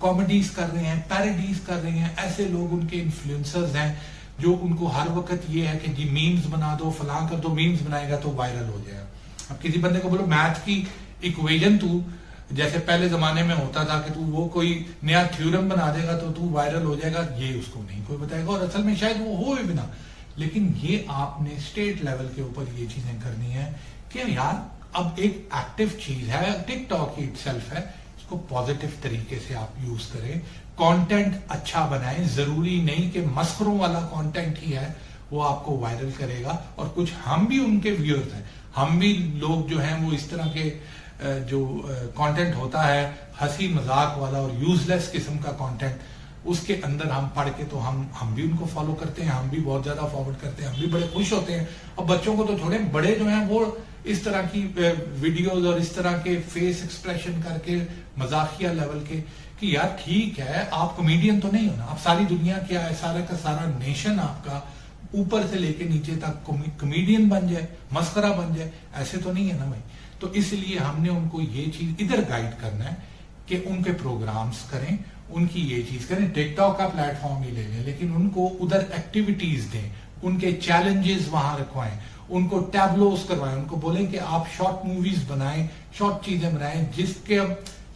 कॉमेडीज कर रहे हैं, पैरोडीज कर रहे हैं, ऐसे लोग उनके इन्फ्लुएंसर्स हैं जो उनको हर वक्त ये है कि जी मीम्स बना दो, फलां कर दो, मीम्स बनाएगा तो वायरल हो जाएगा। अब किसी बंदे को बोलो मैथ की इक्वेशन तू, जैसे पहले जमाने में होता था कि तू वो कोई नया थ्योरम बना देगा तो तू वायरल हो जाएगा, ये उसको नहीं कोई बताएगा, और असल में शायद वो हो भी ना। लेकिन ये आपने स्टेट लेवल के ऊपर ये चीजें करनी है कि यार अब एक एक्टिव चीज है, टिकटॉक ही इटसेल्फ है, इसको पॉजिटिव तरीके से आप यूज करें, कंटेंट अच्छा बनाएं। जरूरी नहीं कि मस्खरों वाला कंटेंट ही है वो आपको वायरल करेगा। और कुछ हम भी उनके व्यूअर्स हैं, हम भी लोग जो हैं वो इस तरह के जो कंटेंट होता है हंसी मजाक वाला और यूजलेस किस्म का कंटेंट, उसके अंदर हम पढ़ के तो हम भी उनको फॉलो करते हैं, हम भी बहुत ज्यादा फॉरवर्ड करते हैं, हम भी बड़े खुश होते हैं। और बच्चों को तो छोड़े, बड़े जो हैं वो इस तरह की वीडियोस और इस तरह के फेस एक्सप्रेशन करके मजाकिया लेवल के कि यार ठीक है, आप कॉमेडियन तो नहीं हो ना, आप सारी दुनिया क्या है, सारा का सारा नेशन आपका ऊपर से लेके नीचे तक कॉमेडियन बन जाए, मस्करा बन जाए, ऐसे तो नहीं है ना भाई। तो इसलिए हमने उनको ये चीज इधर गाइड करना है कि उनके प्रोग्राम्स करें, उनकी ये चीज करें। टिकटॉक का प्लेटफॉर्म ही ले लें, लेकिन उनको उधर एक्टिविटीज दें, उनके चैलेंजेस वहां रखवाएं, उनको टैबलोस करवाएं, उनको बोलें कि आप शॉर्ट मूवीज बनाएं, शॉर्ट चीजें बनाएं,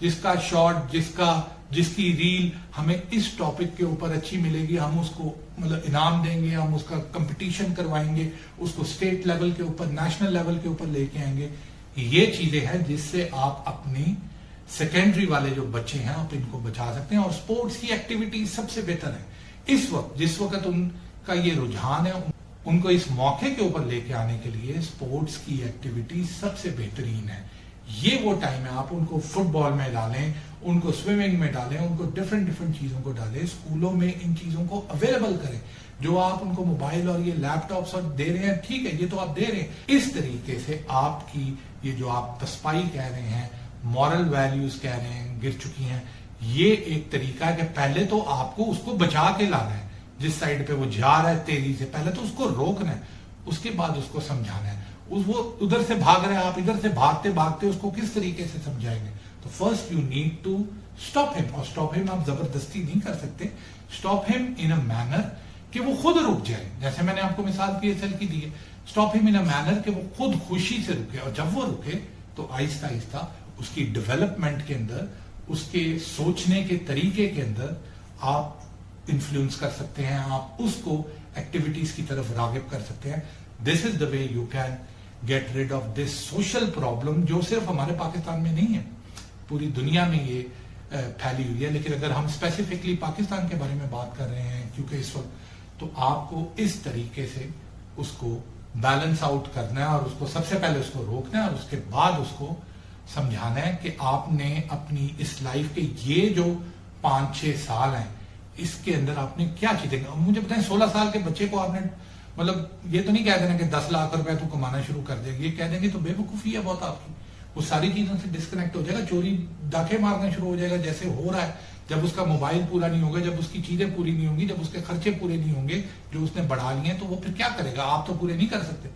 जिसका शॉर्ट, जिसकी रील हमें इस टॉपिक के ऊपर अच्छी मिलेगी, हम उसको मतलब इनाम देंगे, हम उसका कंपटीशन करवाएंगे, उसको स्टेट लेवल के ऊपर, नेशनल लेवल के ऊपर लेके आएंगे। ये चीजें हैं जिससे आप अपनी सेकेंडरी वाले जो बच्चे हैं आप इनको बचा सकते हैं। और स्पोर्ट्स की एक्टिविटी सबसे बेहतर है इस वक्त, जिस वक्त उनका ये रुझान है, उनको इस मौके के ऊपर लेके आने के लिए स्पोर्ट्स की एक्टिविटी सबसे बेहतरीन है। ये वो टाइम है, आप उनको फुटबॉल में डालें, उनको स्विमिंग में डालें, उनको डिफरेंट चीजों को डालें, स्कूलों में इन चीजों को अवेलेबल करें। जो आप उनको मोबाइल और ये लैपटॉप्स और दे रहे हैं, ठीक है, ये तो आप दे रहे हैं, इस तरीके से आपकी ये जो आप तस्पाई कह रहे हैं, मॉरल वैल्यूज कह रहे हैं, गिर चुकी हैं। ये एक तरीका है कि पहले तो आपको उसको बचा के लाना है, जिस साइड पे वो जा रहा है तेजी से, पहले तो उसको रोकना है, उसके बाद उसको समझाना है। वो उधर से भाग रहा है, आप इधर से भागते भागते उसको किस तरीके से समझाएंगे। तो first you need to stop him, और स्टॉप हिम आप जबरदस्ती नहीं कर सकते, stop him in a manner कि वो खुद रुक जाए। जैसे मैंने आपको मिसाल PSL की दी है, stop him in a manner कि वो खुद खुशी से रुके, और जब वो रुके तो आहिस्ता आहिस्ता उसकी डेवलपमेंट के अंदर, उसके सोचने के तरीके के अंदर आप इन्फ्लुएंस कर सकते हैं, आप उसको एक्टिविटीज की तरफ रागिब कर सकते हैं। This is the way you can get rid of this social problem, जो सिर्फ हमारे पाकिस्तान में नहीं है, पूरी दुनिया में ये फैली हुई है। लेकिन अगर हम स्पेसिफिकली पाकिस्तान के बारे में बात कर रहे हैं क्योंकि इस वक्त, तो आपको इस तरीके से उसको बैलेंस आउट करना है, और उसको सबसे पहले उसको रोकना है, और उसके बाद उसको समझाना है कि आपने अपनी इस लाइफ के ये जो 5-6 साल हैं, इसके अंदर आपने क्या चीजें, मुझे बताएं 16 साल के बच्चे को आपने मतलब ये तो नहीं कह देना कि 10 लाख रुपए तो कमाना शुरू कर देंगे, ये कह देंगे तो बेवकूफी है बहुत आपकी। वो सारी चीजों से डिस्कनेक्ट हो जाएगा, चोरी डाके मारना शुरू हो जाएगा जैसे हो रहा है। जब उसका मोबाइल पूरा नहीं होगा, जब उसकी चीजें पूरी नहीं होंगी, जब उसके खर्चे पूरे नहीं होंगे जो उसने बढ़ा लिए, तो वो फिर क्या करेगा। आप तो पूरे नहीं कर सकते,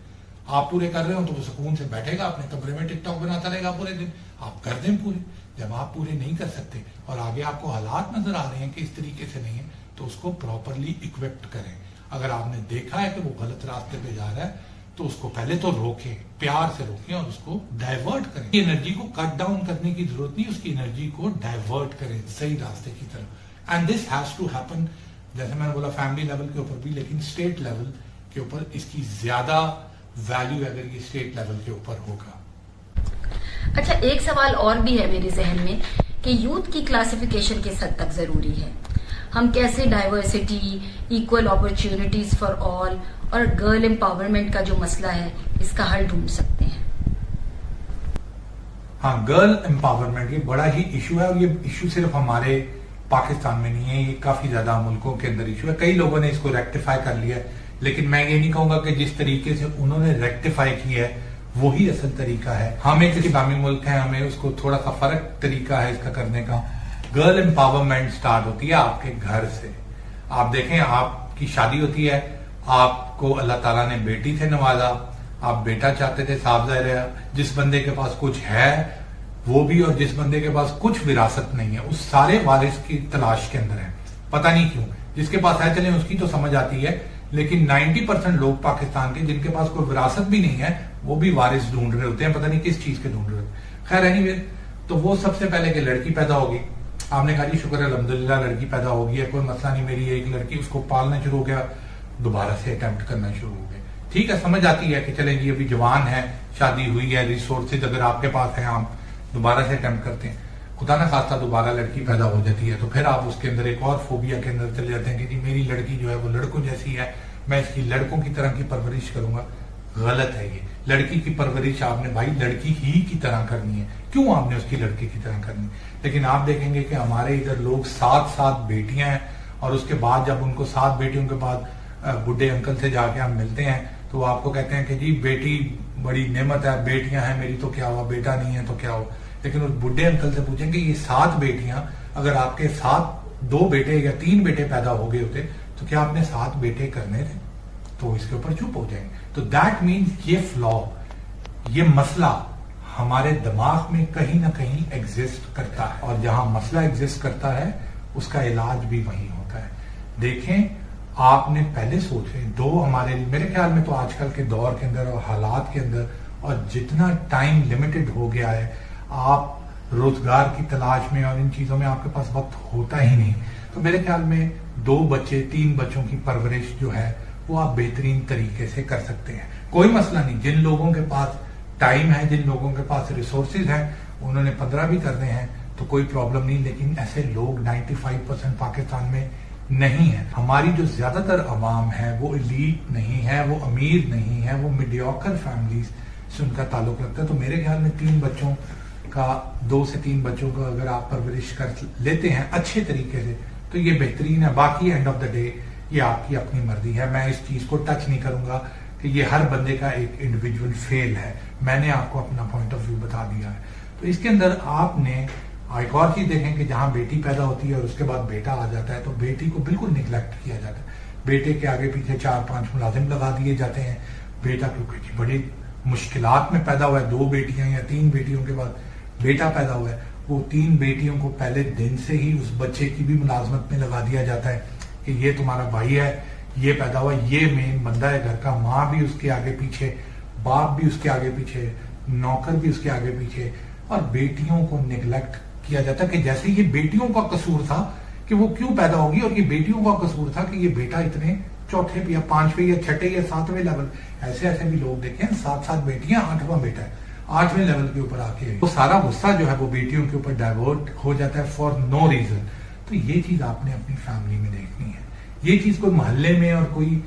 आप पूरे कर रहे हो तो वो सुकून से बैठेगा अपने कमरे में, टिकटॉक बनाता रहेगा पूरे दिन। आप कर दें पूरे, जब आप पूरे नहीं कर सकते और आगे आपको हालात नजर आ रहे हैं कि इस तरीके से नहीं है, तो उसको प्रॉपरली इक्विप्ड करें। अगर आपने देखा है कि वो गलत रास्ते पे जा रहा है, तो उसको पहले तो रोकें, प्यार से रोकें और उसको डाइवर्ट करें। एनर्जी को कट डाउन करने की जरूरत नहीं, उसकी एनर्जी को डाइवर्ट करें सही रास्ते की तरफ। And this has to happen, जैसे मैंने बोला फैमिली लेवल के ऊपर भी, लेकिन स्टेट लेवल के ऊपर इसकी ज्यादा वैल्यू अगर ये स्टेट लेवल के ऊपर होगा। अच्छा, एक सवाल और भी है मेरे जहन में कि यूथ की क्लासिफिकेशन किस हद तक जरूरी है। हम कैसे diversity, equal opportunities for all और गर्ल एम्पावरमेंट का जो मसला है इसका हल ढूंढ सकते हैं। हाँ, गर्ल एम्पावरमेंट ये बड़ा ही इशू है और ये इशू सिर्फ हमारे पाकिस्तान में नहीं है, ये काफी ज्यादा मुल्कों के अंदर इशू है। कई लोगों ने इसको रेक्टिफाई कर लिया है, लेकिन मैं ये नहीं कहूंगा कि जिस तरीके से उन्होंने रेक्टिफाई किया है वही असल तरीका है। हम एक इस्लामी मुल्क है, हमें उसको थोड़ा सा फर्क तरीका है इसका करने का। गर्ल एम्पावरमेंट स्टार्ट होती है आपके घर से। आप देखें, आपकी शादी होती है, आपको अल्लाह ताला ने बेटी से नवाजा, आप बेटा चाहते थे, साफ जाहिर है जिस बंदे के पास कुछ है वो भी और जिस बंदे के पास कुछ विरासत नहीं है उस सारे वारिस की तलाश के अंदर है। पता नहीं क्यों, जिसके पास है चले उसकी तो समझ आती है, लेकिन 90% लोग पाकिस्तान के जिनके पास कोई विरासत भी नहीं है वो भी वारिस ढूंढ रहे होते हैं, पता नहीं किस चीज के ढूंढ रहे होते हैं। खैर एनीवे, तो वो सबसे पहले कि लड़की पैदा होगी, आपने कहा जी शुक्र है अल्हम्दुलिल्लाह लड़की पैदा हो गई है, कोई मसला नहीं, मेरी एक लड़की, उसको पालना शुरू हो गया, दोबारा से अटेम्प्ट करना शुरू हो गया। ठीक है, समझ आती है कि चलें जी अभी जवान है, शादी हुई है, रिसोर्सेज अगर आपके पास है, आप दोबारा से अटेम्प्ट करते हैं, खुदा ना खास्ता दोबारा लड़की पैदा हो जाती है तो फिर आप उसके अंदर एक और फोबिया के अंदर चले जाते हैं कि जी मेरी लड़की जो है वो लड़कों जैसी है, मैं इसकी लड़कों की तरह की परवरिश करूंगा। गलत है ये। लड़की की परवरिश आपने भाई लड़की ही की तरह करनी है, क्यों आपने उसकी लड़की की तरह करनी है। लेकिन आप देखेंगे कि हमारे इधर लोग 7 बेटियां हैं और उसके बाद जब उनको 7 बेटियों के बाद बुढ़े अंकल से जाके हम मिलते हैं तो वो आपको कहते हैं कि जी बेटी बड़ी नेमत है, बेटियां हैं मेरी तो क्या हुआ, बेटा नहीं है तो क्या हुआ। लेकिन उस बुढ़े अंकल से पूछेंगे ये 7 बेटियां, अगर आपके 2 बेटे या 3 बेटे पैदा हो गए होते तो क्या आपने 7 बेटे करने थे, तो इसके ऊपर चुप हो जाएंगे। तो दैट मीन्स ये फ्लॉ, ये मसला हमारे दिमाग में कहीं ना कहीं एग्जिस्ट करता है और जहां मसला एग्जिस्ट करता है उसका इलाज भी वहीं होता है। देखें, आपने पहले सोचे हमारे मेरे ख्याल में तो आजकल के दौर के अंदर और हालात के अंदर और जितना टाइम लिमिटेड हो गया है, आप रोजगार की तलाश में और इन चीजों में आपके पास वक्त होता ही नहीं। तो मेरे ख्याल में 2 बच्चे 3 बच्चों की परवरिश जो है वो आप बेहतरीन तरीके से कर सकते हैं। कोई मसला नहीं, जिन लोगों के पास टाइम है, जिन लोगों के पास रिसोर्सेज हैं, उन्होंने 15 भी करने हैं तो कोई प्रॉब्लम नहीं। लेकिन ऐसे लोग 95% पाकिस्तान में नहीं है। हमारी जो ज्यादातर अवाम है वो एलीट नहीं है, वो अमीर नहीं है, वो मीडियोकर फैमिलीज से उनका ताल्लुक रखता है। तो मेरे ख्याल में 3 बच्चों का 2 से 3 बच्चों का अगर आप परवरिश कर लेते हैं अच्छे तरीके से तो ये बेहतरीन है। बाकी एंड ऑफ द डे ये आपकी अपनी मर्जी है, मैं इस चीज को टच नहीं करूंगा कि ये हर बंदे का एक इंडिविजुअल फेल है। मैंने आपको अपना पॉइंट ऑफ व्यू बता दिया है। तो इसके अंदर आपने एक और चीज देखें कि जहां बेटी पैदा होती है और उसके बाद बेटा आ जाता है तो बेटी को बिल्कुल निगलेक्ट किया जाता है। बेटे के आगे पीछे 4-5 मुलाजिम लगा दिए जाते हैं। बेटा क्योंकि बड़ी मुश्किलात में पैदा हुआ है, 2 बेटियां या 3 बेटियों के बाद बेटा पैदा हुआ है, वो 3 बेटियों को पहले दिन से ही उस बच्चे की भी मुलाजमत में लगा दिया जाता है कि ये तुम्हारा भाई है, ये पैदा हुआ, ये मेन बंदा है घर का। माँ भी उसके आगे पीछे, बाप भी उसके आगे पीछे, नौकर भी उसके आगे पीछे, और बेटियों को निगलेक्ट किया जाता है कि जैसे ये बेटियों का कसूर था कि वो क्यों पैदा होगी, और ये बेटियों का कसूर था कि ये बेटा इतने 4थे या 5वें या 6ठे या 7वें लेवल, ऐसे भी लोग देखे हैं 7 बेटियां, 8वां बेटा है, 8वें लेवल के ऊपर आके वो सारा गुस्सा जो है वो बेटियों के ऊपर डाइवर्ट हो जाता है फॉर नो रीजन। तो ये चीज आपने अपनी फैमिली में देखनी है। ये चीज कोई मोहल्ले में और कोई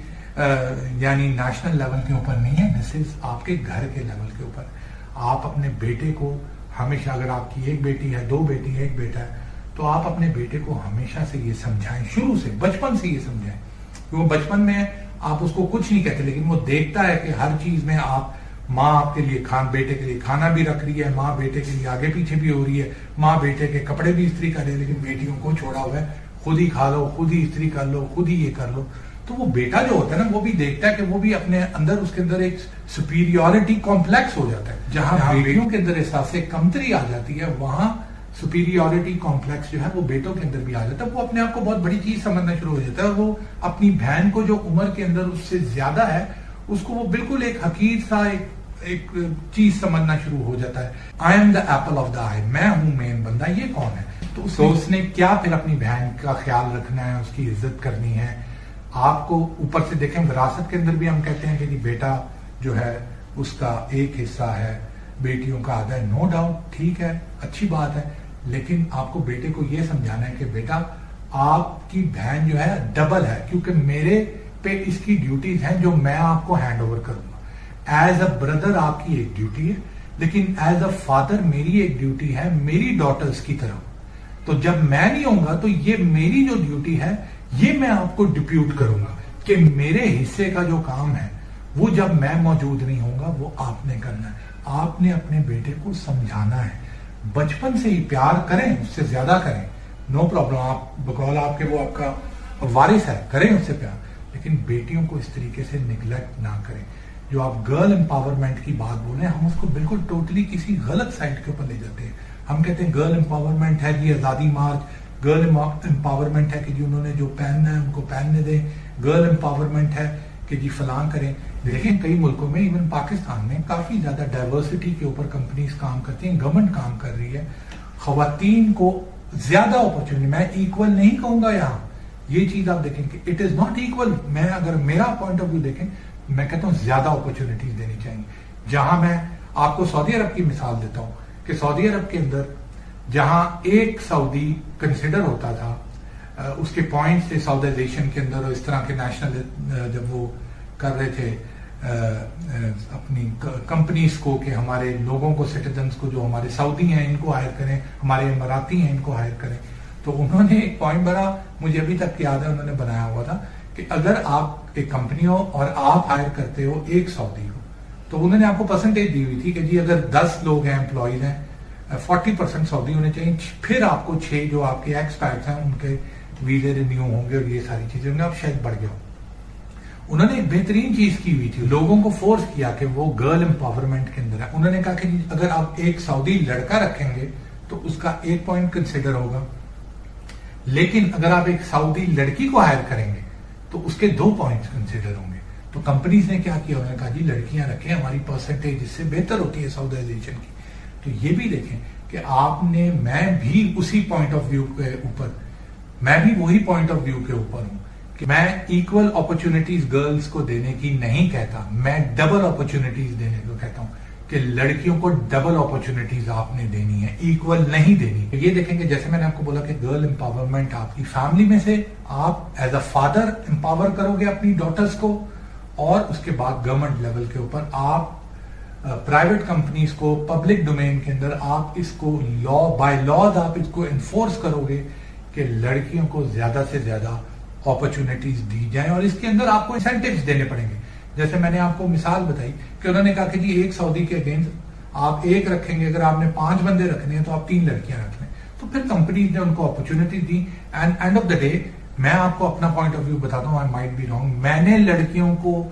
यानी नेशनल लेवल के ऊपर नहीं है, दिस इज आपके घर के लेवल के ऊपर। आप अपने बेटे को हमेशा, अगर आपकी 1 बेटी है, 2 बेटी है, 1 बेटा है, तो आप अपने बेटे को हमेशा से ये समझाएं, शुरू से बचपन से ये समझाएं। वो बचपन में आप उसको कुछ नहीं कहते, लेकिन वो देखता है कि हर चीज में आप, माँ आपके लिए बेटे के लिए खाना भी रख रही है, माँ बेटे के लिए आगे पीछे भी हो रही है, माँ बेटे के कपड़े भी इस्त्री कर रही है, लेकिन बेटियों को छोड़ा हुआ है, खुद ही खा लो, खुद ही इस्त्री कर लो, खुद ही ये कर लो। तो वो बेटा जो होता है ना, वो भी देखता है कि वो भी अपने अंदर, उसके अंदर एक सुपीरियोरिटी कॉम्प्लेक्स हो जाता है। जहां बेटियों के अंदर एहसास कमतरी आ जाती है, वहां सुपीरियोरिटी कॉम्प्लेक्स जो है वो बेटों के अंदर भी आ जाता है। वो अपने आप को बहुत बड़ी चीज समझना शुरू हो जाता है। वो अपनी बहन को जो उम्र के अंदर उससे ज्यादा है, उसको वो बिल्कुल एक हकीर सा एक चीज समझना शुरू हो जाता है। I am the apple of the eye, मैं हूं मेन बंदा, ये कौन है। तो उसने क्या फिर अपनी बहन का ख्याल रखना है, उसकी इज्जत करनी है। आपको ऊपर से देखें, विरासत के अंदर भी हम कहते हैं कि जी बेटा जो है उसका एक हिस्सा है, बेटियों का आधा है। नो डाउट, ठीक है, अच्छी बात है, लेकिन आपको बेटे को यह समझाना है कि बेटा आपकी बहन जो है डबल है, क्योंकि मेरे पे इसकी ड्यूटीज हैं जो मैं आपको हैंड ओवर करूंगा। एज अ ब्रदर आपकी एक ड्यूटी है, लेकिन एज अ फादर मेरी एक ड्यूटी है मेरी डॉटर्स की तरह। तो जब मैं नहीं होऊंगा तो ये मेरी जो ड्यूटी है ये मैं आपको डिप्यूट करूंगा कि मेरे हिस्से का जो काम है वो जब मैं मौजूद नहीं होऊंगा वो आपने करना है। आपने अपने बेटे को समझाना है, बचपन से ही प्यार करें, उससे ज्यादा करें, नो प्रॉब्लम। आप बकौल आपके वो आपका वारिस है, करें उससे प्यार, लेकिन बेटियों को इस तरीके से निगलेक्ट ना करें। जो आप गर्ल एम्पावरमेंट की बात बोल रहे हैं, हम उसको बिल्कुल टोटली किसी गलत साइड के ऊपर ले जाते हैं। हम कहते हैं गर्ल एम्पावरमेंट है जी आजादी मार्च, गर्ल एम्पावरमेंट है कि जी उन्होंने जो पहनना है उनको पहनने दें, गर्ल एम्पावरमेंट है कि जी फलां करें। लेकिन कई मुल्कों में, इवन पाकिस्तान में, काफी ज्यादा डाइवर्सिटी के ऊपर कंपनीज काम करती हैं, गवर्नमेंट काम कर रही है। खवातीन को ज्यादा अपॉर्चुनिटी, मैं इक्वल नहीं कहूंगा यहाँ, ये चीज आप देखें कि इट इज नॉट इक्वल। मैं अगर मेरा पॉइंट ऑफ व्यू देखें, मैं कहता हूं ज्यादा अपॉर्चुनिटीज देनी चाहिए। जहां मैं आपको सऊदी अरब की मिसाल देता हूं कि सऊदी अरब के अंदर जहां एक सऊदी कंसिडर होता था, उसके पॉइंट्स थे साउदाइजेशन के अंदर, और इस तरह के नेशनल जब वो कर रहे थे अपनी कंपनीज को कि हमारे लोगों को, सिटीजन्स को, जो हमारे सऊदी हैं इनको हायर करें, हमारे इमराती हैं इनको हायर करें, तो उन्होंने एक पॉइंट बड़ा मुझे अभी तक याद है उन्होंने बनाया हुआ था कि अगर आप एक कंपनी हो और आप हायर करते हो एक सऊदी को, तो उन्होंने आपको परसेंटेज दी हुई थी कि जी अगर 10 लोग हैं एम्प्लॉयज हैं, 40% सऊदी होने चाहिए, फिर आपको 6 जो आपके एक्सपैट्स हैं उनके वीजे रिन्यू होंगे और ये सारी चीजें होंगे, आप शायद बढ़ गए हो। उन्होंने एक बेहतरीन चीज की हुई थी, लोगों को फोर्स किया कि वो गर्ल एम्पावरमेंट के अंदर है। उन्होंने कहा कि अगर आप एक सऊदी लड़का रखेंगे तो उसका 1 पॉइंट कंसिडर होगा, लेकिन अगर आप एक सऊदी लड़की को हायर करेंगे तो उसके 2 पॉइंट्स कंसिडर होंगे। तो कंपनीज ने क्या किया, उन्होंने कहा जी लड़कियां रखें, हमारी परसेंटेज इससे बेहतर होती है साउदाइजेशन की। तो ये भी देखें कि आपने, मैं भी उसी पॉइंट ऑफ व्यू के ऊपर, मैं भी वही पॉइंट ऑफ व्यू के ऊपर हूं कि मैं इक्वल अपॉर्चुनिटीज गर्ल्स को देने की नहीं कहता, मैं डबल अपॉर्चुनिटीज देने को कहता हूं कि लड़कियों को डबल अपॉर्चुनिटीज आपने देनी है, इक्वल नहीं देनी। ये देखेंगे जैसे मैंने आपको बोला कि गर्ल एम्पावरमेंट आपकी फैमिली में से आप एज अ फादर एम्पावर करोगे अपनी डॉटर्स को, और उसके बाद गवर्नमेंट लेवल के ऊपर आप प्राइवेट कंपनीज को, पब्लिक डोमेन के अंदर आप इसको लॉ बाय लॉज आप इसको इन्फोर्स करोगे कि लड़कियों को ज्यादा से ज्यादा अपॉर्चुनिटीज दी जाए, और इसके अंदर आपको इंसेंटिव्स देने पड़ेंगे। जैसे मैंने आपको मिसाल बताई कि उन्होंने कहा कि जी एक सऊदी के अगेंस्ट आप 1 रखेंगे, अगर आपने 5 बंदे रखने हैं तो आप 3 लड़कियां रख लें। तो फिर कंपनीज ने उनको opportunity the, and and of the day मैं आपको अपना पॉइंट ऑफ व्यू बताता हूं, आई माइट बी रॉन्ग, मैंने लड़कियों को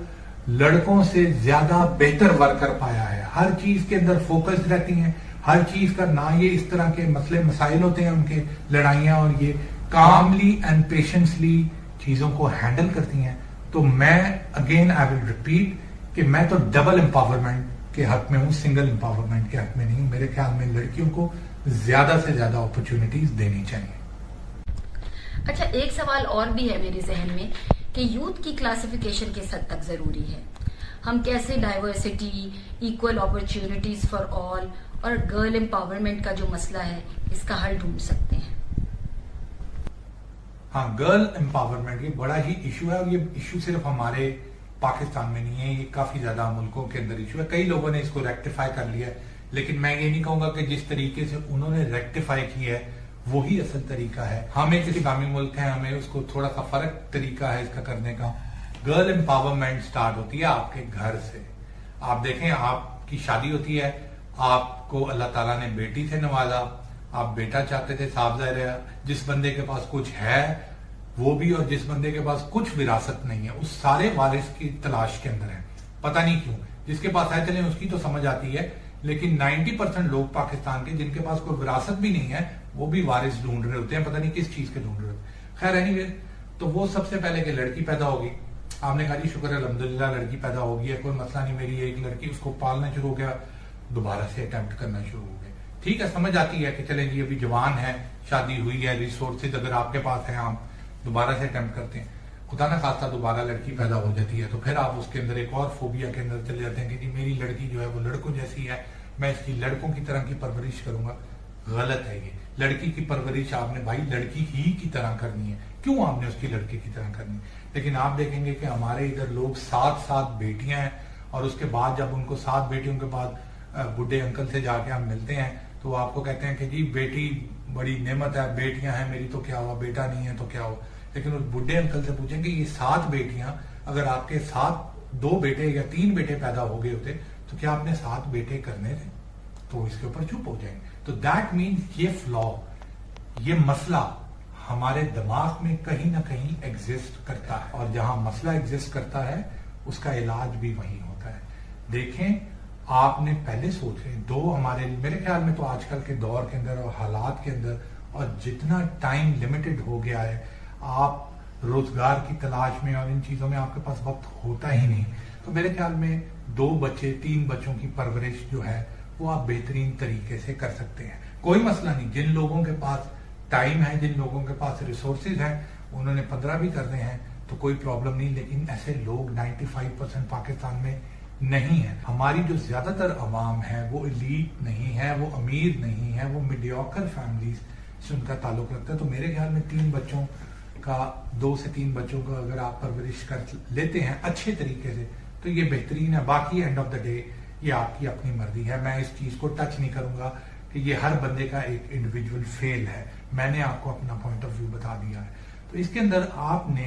लड़कों से ज्यादा बेहतर वर्कर पाया है। हर चीज के अंदर फोकस्ड रहती हैं, हर चीज का ना ये इस तरह के मसले मसाइल होते हैं उनके, लड़ाइयां, और ये कामली एंड पेशेंसली चीजों को हैंडल करती हैं। तो मैं अगेन आई विल रिपीट कि मैं तो डबल एम्पावरमेंट के हक में हूं, सिंगल एम्पावरमेंट के हक में नहीं हूं। मेरे ख्याल में लड़कियों को ज्यादा से ज्यादा अपॉर्चुनिटीज देनी चाहिए। अच्छा, एक सवाल और भी है मेरे जहन में कि यूथ की क्लासिफिकेशन किस हद तक जरूरी है। हम कैसे diversity, equal opportunities for all और गर्ल एम्पावरमेंट का जो मसला है इसका हल ढूंढ सकते हैं। हाँ, गर्ल एम्पावरमेंट ये बड़ा ही इशू है, और ये इशू सिर्फ हमारे पाकिस्तान में नहीं है, ये काफी ज्यादा मुल्कों के अंदर इशू है। कई लोगों ने इसको रेक्टिफाई कर लिया है, लेकिन मैं ये नहीं कहूंगा कि जिस तरीके से उन्होंने रेक्टिफाई किया है वही असल तरीका है। हम एक इस्लामी मुल्क है, हमें उसको थोड़ा सा फर्क तरीका है इसका करने का। गर्ल एम्पावरमेंट स्टार्ट होती है आपके घर से। आप देखें, आपकी शादी होती है, आपको अल्लाह ताला ने बेटी से नवाजा, आप बेटा चाहते थे, साफ जाहिर है जिस बंदे के पास कुछ है वो भी, और जिस बंदे के पास कुछ विरासत नहीं है, उस सारे वारिस की तलाश के अंदर है। पता नहीं क्यों, जिसके पास है चले उसकी तो समझ आती है, लेकिन 90% लोग पाकिस्तान के जिनके पास कोई विरासत भी नहीं है वो भी वारिस ढूंढ रहे होते हैं, पता नहीं किस चीज के ढूंढ रहे होते हैं। खैर एनीवे, तो वो सबसे पहले कि लड़की पैदा होगी, आपने कहा जी शुक्र है अल्हम्दुलिल्लाह लड़की पैदा होगी है, कोई मसला नहीं, मेरी एक लड़की, उसको पालना शुरू हो गया, दोबारा से अटेम्प्ट करना शुरू हो गया। ठीक है, समझ आती है कि चले जी अभी जवान है, शादी हुई है, रिसोर्सेज अगर आपके पास है, आप दोबारा से अटेम्प्ट करते हैं, खुदा ना खास्ता दोबारा लड़की पैदा हो जाती है, तो फिर आप उसके अंदर एक और फोबिया के अंदर चले जाते हैं कि जी मेरी लड़की जो है वो लड़कों जैसी है, मैं इसकी लड़कों की तरह की परवरिश करूंगा। गलत है। ये लड़की की परवरिश आपने भाई लड़की ही की तरह करनी है, क्यों आपने उसकी लड़की की तरह करनी है? लेकिन आप देखेंगे कि हमारे इधर लोग 7 बेटियां हैं और उसके बाद जब उनको 7 बेटियों के बाद बुढ़े अंकल से जाके हम मिलते हैं तो वो आपको कहते हैं कि जी बेटी बड़ी नेमत है, बेटियां हैं मेरी तो क्या हुआ, बेटा नहीं है तो क्या हुआ। लेकिन उस बुढ़े अंकल से पूछेंगे ये 7 बेटियां अगर आपके 2 बेटे या 3 बेटे पैदा हो गए होते तो क्या आपने 7 बेटे करने थे? तो इसके ऊपर चुप हो जाएंगे। तो दैट मीन्स ये फ्लॉ, ये मसला हमारे दिमाग में कहीं ना कहीं एग्जिस्ट करता है और जहां मसला एग्जिस्ट करता है उसका इलाज भी वहीं होता है। देखें, आपने पहले सोचे 2 हमारे मेरे ख्याल में तो आजकल के दौर के अंदर और हालात के अंदर और जितना टाइम लिमिटेड हो गया है, आप रोजगार की तलाश में और इन चीजों में आपके पास वक्त होता ही नहीं। तो मेरे ख्याल में 2 बच्चे 3 बच्चों की परवरिश जो है वो आप बेहतरीन तरीके से कर सकते हैं। कोई मसला नहीं, जिन लोगों के पास टाइम है, जिन लोगों के पास रिसोर्सेज हैं, उन्होंने 15 भी करने हैं तो कोई प्रॉब्लम नहीं। लेकिन ऐसे लोग 95% पाकिस्तान में नहीं है। हमारी जो ज्यादातर अवाम है वो एलीट नहीं है, वो अमीर नहीं है, वो मीडियोकर फैमिलीज से उनका ताल्लुक रखता है। तो मेरे ख्याल में 3 बच्चों का 2 से 3 बच्चों का अगर आप परवरिश कर लेते हैं अच्छे तरीके से तो ये बेहतरीन है। बाकी एंड ऑफ द डे ये आपकी अपनी मर्जी है। मैं इस चीज को टच नहीं करूंगा कि ये हर बंदे का एक इंडिविजुअल फेल है। मैंने आपको अपना पॉइंट ऑफ व्यू बता दिया है। तो इसके अंदर आपने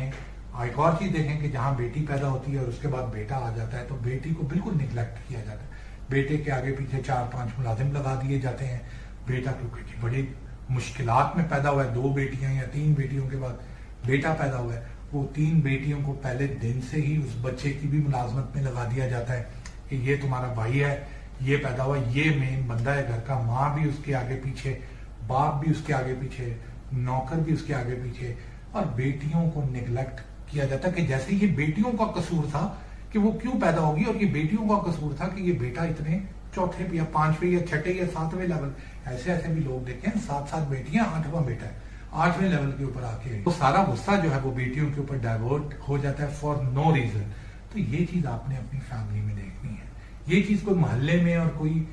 एक और चीज देखें कि जहां बेटी पैदा होती है और उसके बाद बेटा आ जाता है तो बेटी को बिल्कुल निगलेक्ट किया जाता है। बेटे के आगे पीछे 4-5 मुलाजिम लगा दिए जाते हैं। बेटा क्योंकि बड़ी मुश्किलात में पैदा हुआ है, 2 बेटियां या 3 बेटियों के बाद बेटा पैदा हुआ है, वो 3 बेटियों को पहले दिन से ही उस बच्चे की भी मुलाजमत में लगा दिया जाता है कि ये तुम्हारा भाई है, ये पैदा हुआ, ये मेन बंदा है घर का। माँ भी उसके आगे पीछे, बाप भी उसके आगे पीछे, नौकर भी उसके आगे पीछे, और बेटियों को निगलेक्ट किया जाता कि जैसे ये बेटियों का कसूर था कि वो क्यों पैदा होगी, और ये बेटियों का कसूर था कि ये बेटा इतने 4थे या 5वें या 6ठे या 7वें लेवल, ऐसे भी लोग देखे हैं 7 बेटियां 8वां बेटा है, 8वें लेवल के ऊपर आके तो सारा गुस्सा जो है वो बेटियों के ऊपर डाइवर्ट हो जाता है फॉर नो रीजन। तो ये चीज आपने अपनी फैमिली में देखनी है। ये चीज कोई मोहल्ले में और कोई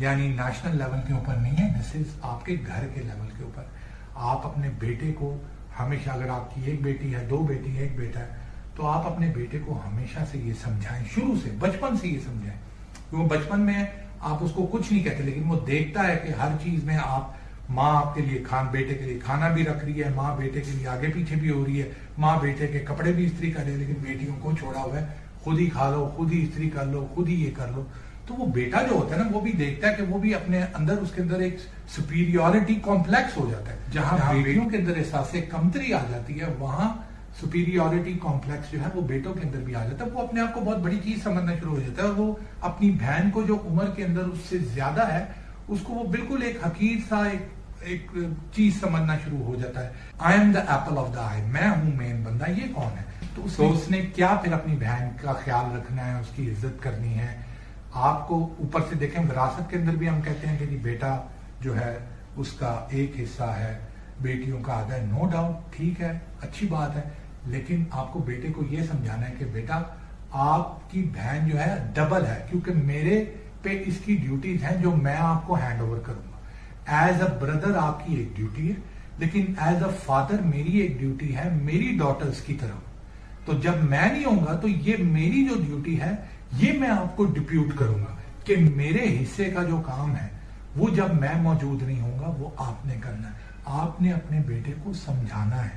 यानी नेशनल लेवल के ऊपर नहीं है, दिस इज आपके घर के लेवल के ऊपर। आप अपने बेटे को हमेशा, अगर आपकी 1 बेटी है, 2 बेटी है, 1 बेटा है, तो आप अपने बेटे को हमेशा से ये समझाएं, शुरू से बचपन से ये समझाएं। वो बचपन में आप उसको कुछ नहीं कहते लेकिन वो देखता है कि हर चीज में आप, माँ आपके लिए बेटे के लिए खाना भी रख रही है, माँ बेटे के लिए आगे पीछे भी हो रही है, माँ बेटे के कपड़े भी इस्त्री कर रही है, लेकिन बेटियों को छोड़ा हुआ है खुद ही खा लो, खुद ही इस्त्री कर लो, खुद ही ये कर लो। तो वो बेटा जो होता है ना वो भी देखता है कि वो भी अपने अंदर, उसके अंदर एक सुपीरियोरिटी कॉम्प्लेक्स हो जाता है। जहां बेटियों के अंदर एहसास कमतरी आ जाती है, वहां सुपीरियोरिटी कॉम्प्लेक्स जो है वो बेटों के अंदर भी आ जाता है। वो अपने आप को बहुत बड़ी चीज समझना शुरू हो जाता है, और वो अपनी बहन को जो उम्र के अंदर उससे ज्यादा है उसको वो बिल्कुल एक हकीर सा एक चीज समझना शुरू हो जाता है। I am the apple of the eye, मैं हूं मेन बंदा, ये कौन है? तो उसने क्या फिर अपनी बहन का ख्याल रखना है, उसकी इज्जत करनी है। आपको ऊपर से देखें, विरासत के अंदर भी हम कहते हैं कि जी बेटा जो है उसका एक हिस्सा है, बेटियों का आधा है। नो डाउट, ठीक है, अच्छी बात है, लेकिन आपको बेटे को यह समझाना है कि बेटा आपकी बहन जो है डबल है, क्योंकि मेरे पे इसकी ड्यूटीज हैं जो मैं आपको हैंड ओवर करूंगा। एज अ ब्रदर आपकी एक ड्यूटी है, लेकिन एज अ फादर मेरी एक ड्यूटी है मेरी डॉटर्स की तरफ। तो जब मैं नहीं होऊंगा तो ये मेरी जो ड्यूटी है ये मैं आपको डिप्यूट करूंगा कि मेरे हिस्से का जो काम है वो जब मैं मौजूद नहीं होऊंगा वो आपने करना है। आपने अपने बेटे को समझाना है,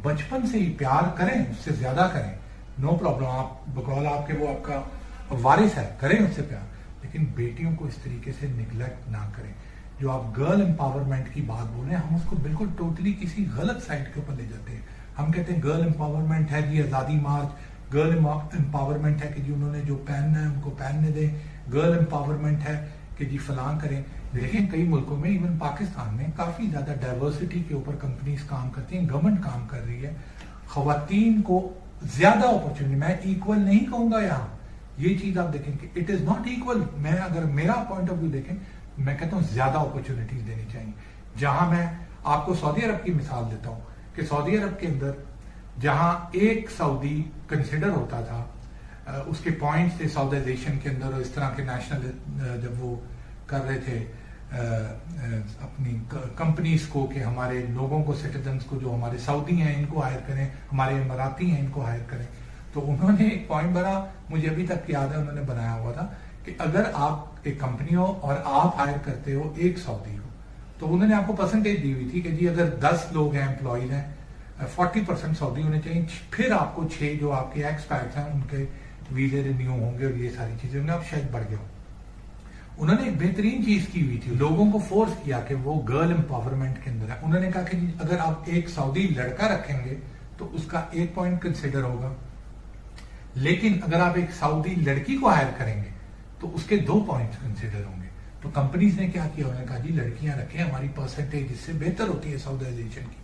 बचपन से ही प्यार करें, उससे ज्यादा करें, नो प्रॉब्लम। आप बकौल आपके वो आपका वारिस है, करें उससे प्यार, लेकिन बेटियों को इस तरीके से निगलेक्ट ना करें। जो आप गर्ल एम्पावरमेंट की बात बोल रहे हैं, हम उसको बिल्कुल टोटली किसी गलत साइड के ऊपर ले जाते हैं। हम कहते हैं गर्ल एम्पावरमेंट है जी आजादी मार्च, गर्ल एम्पावरमेंट है कि जी उन्होंने जो पहनना है उनको पहनने दें, गर्ल एम्पावरमेंट है कि जी फलां करें। लेकिन कई मुल्कों में, इवन पाकिस्तान में, काफी ज्यादा डाइवर्सिटी के ऊपर कंपनीज काम करती हैं, गवर्नमेंट काम कर रही है। खवातीन को ज्यादा अपॉर्चुनिटी, मैं इक्वल नहीं कहूंगा यहाँ, ये चीज आप देखें कि इट इज नॉट इक्वल। मैं अगर मेरा पॉइंट ऑफ व्यू देखें, मैं कहता हूं ज्यादा अपॉर्चुनिटीज देनी चाहिए। जहां मैं आपको सऊदी अरब की मिसाल देता हूं कि सऊदी अरब के अंदर जहां एक सऊदी कंसिडर होता था, उसके पॉइंट्स थे साउदाइजेशन के अंदर, और इस तरह के नेशनल जब वो कर रहे थे अपनी कंपनीज को कि हमारे लोगों को, सिटीजन्स को, जो हमारे सऊदी हैं इनको हायर करें, हमारे इमाराती हैं इनको हायर करें। तो उन्होंने एक पॉइंट बड़ा मुझे अभी तक याद है, उन्होंने बनाया हुआ था कि अगर आप एक कंपनी हो और आप हायर करते हो एक सऊदी को, तो उन्होंने आपको परसेंटेज दी हुई थी कि जी अगर 10 लोग हैं एम्प्लॉयज हैं, 40% सऊदी होने चाहिए, फिर आपको 6 जो आपके एक्सपैट्स हैं उनके वीजे रिन्यू होंगे और ये सारी चीजें होंगे, आप शायद बढ़ गए हो। उन्होंने एक बेहतरीन चीज की हुई थी, लोगों को फोर्स किया कि वो गर्ल एम्पावरमेंट के अंदर है। उन्होंने कहा कि अगर आप एक सऊदी लड़का रखेंगे तो उसका 1 पॉइंट कंसिडर होगा, लेकिन अगर आप एक सऊदी लड़की को हायर करेंगे तो उसके 2 पॉइंट कंसिडर होंगे। तो कंपनीज ने क्या किया, उन्होंने कहा जी लड़कियां रखें, हमारी परसेंटेज इससे बेहतर होती है साउदाइजेशन की।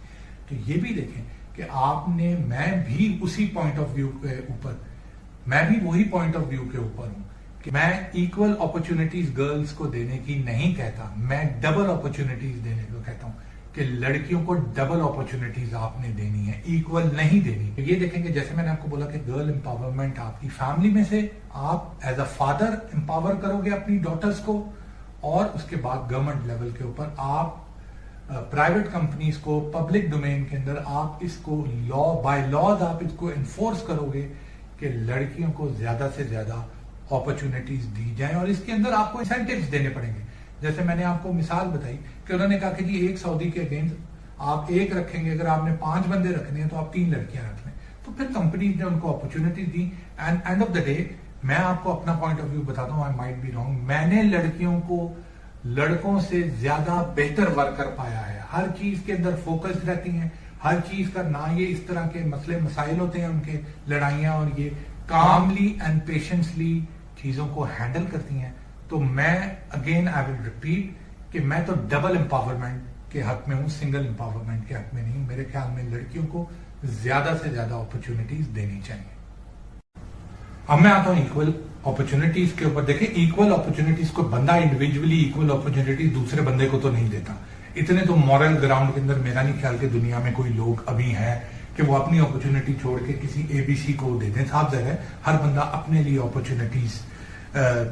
तो ये भी देखें कि आपने, मैं भी उसी पॉइंट ऑफ व्यू के ऊपर, मैं भी वही पॉइंट ऑफ व्यू के ऊपर हूं कि मैं इक्वल अपॉर्चुनिटीज गर्ल्स को देने की नहीं कहता, मैं डबल अपॉर्चुनिटीज देने को कहता हूं कि लड़कियों को डबल अपॉर्चुनिटीज आपने देनी है, इक्वल नहीं देनी। ये देखेंगे जैसे मैंने आपको बोला कि गर्ल एम्पावरमेंट आपकी फैमिली में से आप एज अ फादर एम्पावर करोगे अपनी डॉटर्स को, और उसके बाद गवर्नमेंट लेवल के ऊपर आप प्राइवेट कंपनीज को, पब्लिक डोमेन के अंदर आप इसको लॉ बाय लॉज आप इसको इन्फोर्स करोगे कि लड़कियों को ज्यादा से ज्यादा अपॉर्चुनिटीज दी जाए, और इसके अंदर आपको इंसेंटिव्स देने पड़ेंगे। जैसे मैंने आपको मिसाल बताई कि उन्होंने कहा कि जी एक सऊदी के अगेंस्ट आप 1 रखेंगे, अगर आपने 5 बंदे रखने हैं तो आप 3 लड़कियां रख लें। तो फिर कंपनीज ने उनको opportunities the, and and of the day मैं आपको अपना पॉइंट ऑफ व्यू बताता हूं, आई माइट बी रॉन्ग, मैंने लड़कियों को लड़कों से ज्यादा बेहतर वर्कर पाया है। हर चीज के अंदर फोकस रहती हैं, हर चीज का ना ये इस तरह के मसले मसाइल होते हैं उनके, लड़ाइयां, और ये कामली एंड पेशेंसली चीजों को हैंडल करती हैं। तो मैं अगेन आई विल रिपीट कि मैं तो डबल एम्पावरमेंट के हक में हूं, सिंगल एम्पावरमेंट के हक में नहीं। मेरे ख्याल में लड़कियों को ज्यादा से ज्यादा अपॉर्चुनिटीज देनी चाहिए। अब मैं आता हूं इक्वल अपॉर्चुनिटीज के ऊपर। देखिए इक्वल अपॉर्चुनिटीज को बंदा इंडिविजुअली इक्वल अपॉर्चुनिटीज दूसरे बंदे को तो नहीं देता। इतने तो मॉरल ग्राउंड के अंदर मेरा नहीं ख्याल कि दुनिया में कोई लोग अभी हैं कि वो अपनी अपॉर्चुनिटी छोड़ के किसी एबीसी को दे दें। साफ ज़ाहिर है हर बंदा अपने लिए अपॉर्चुनिटीज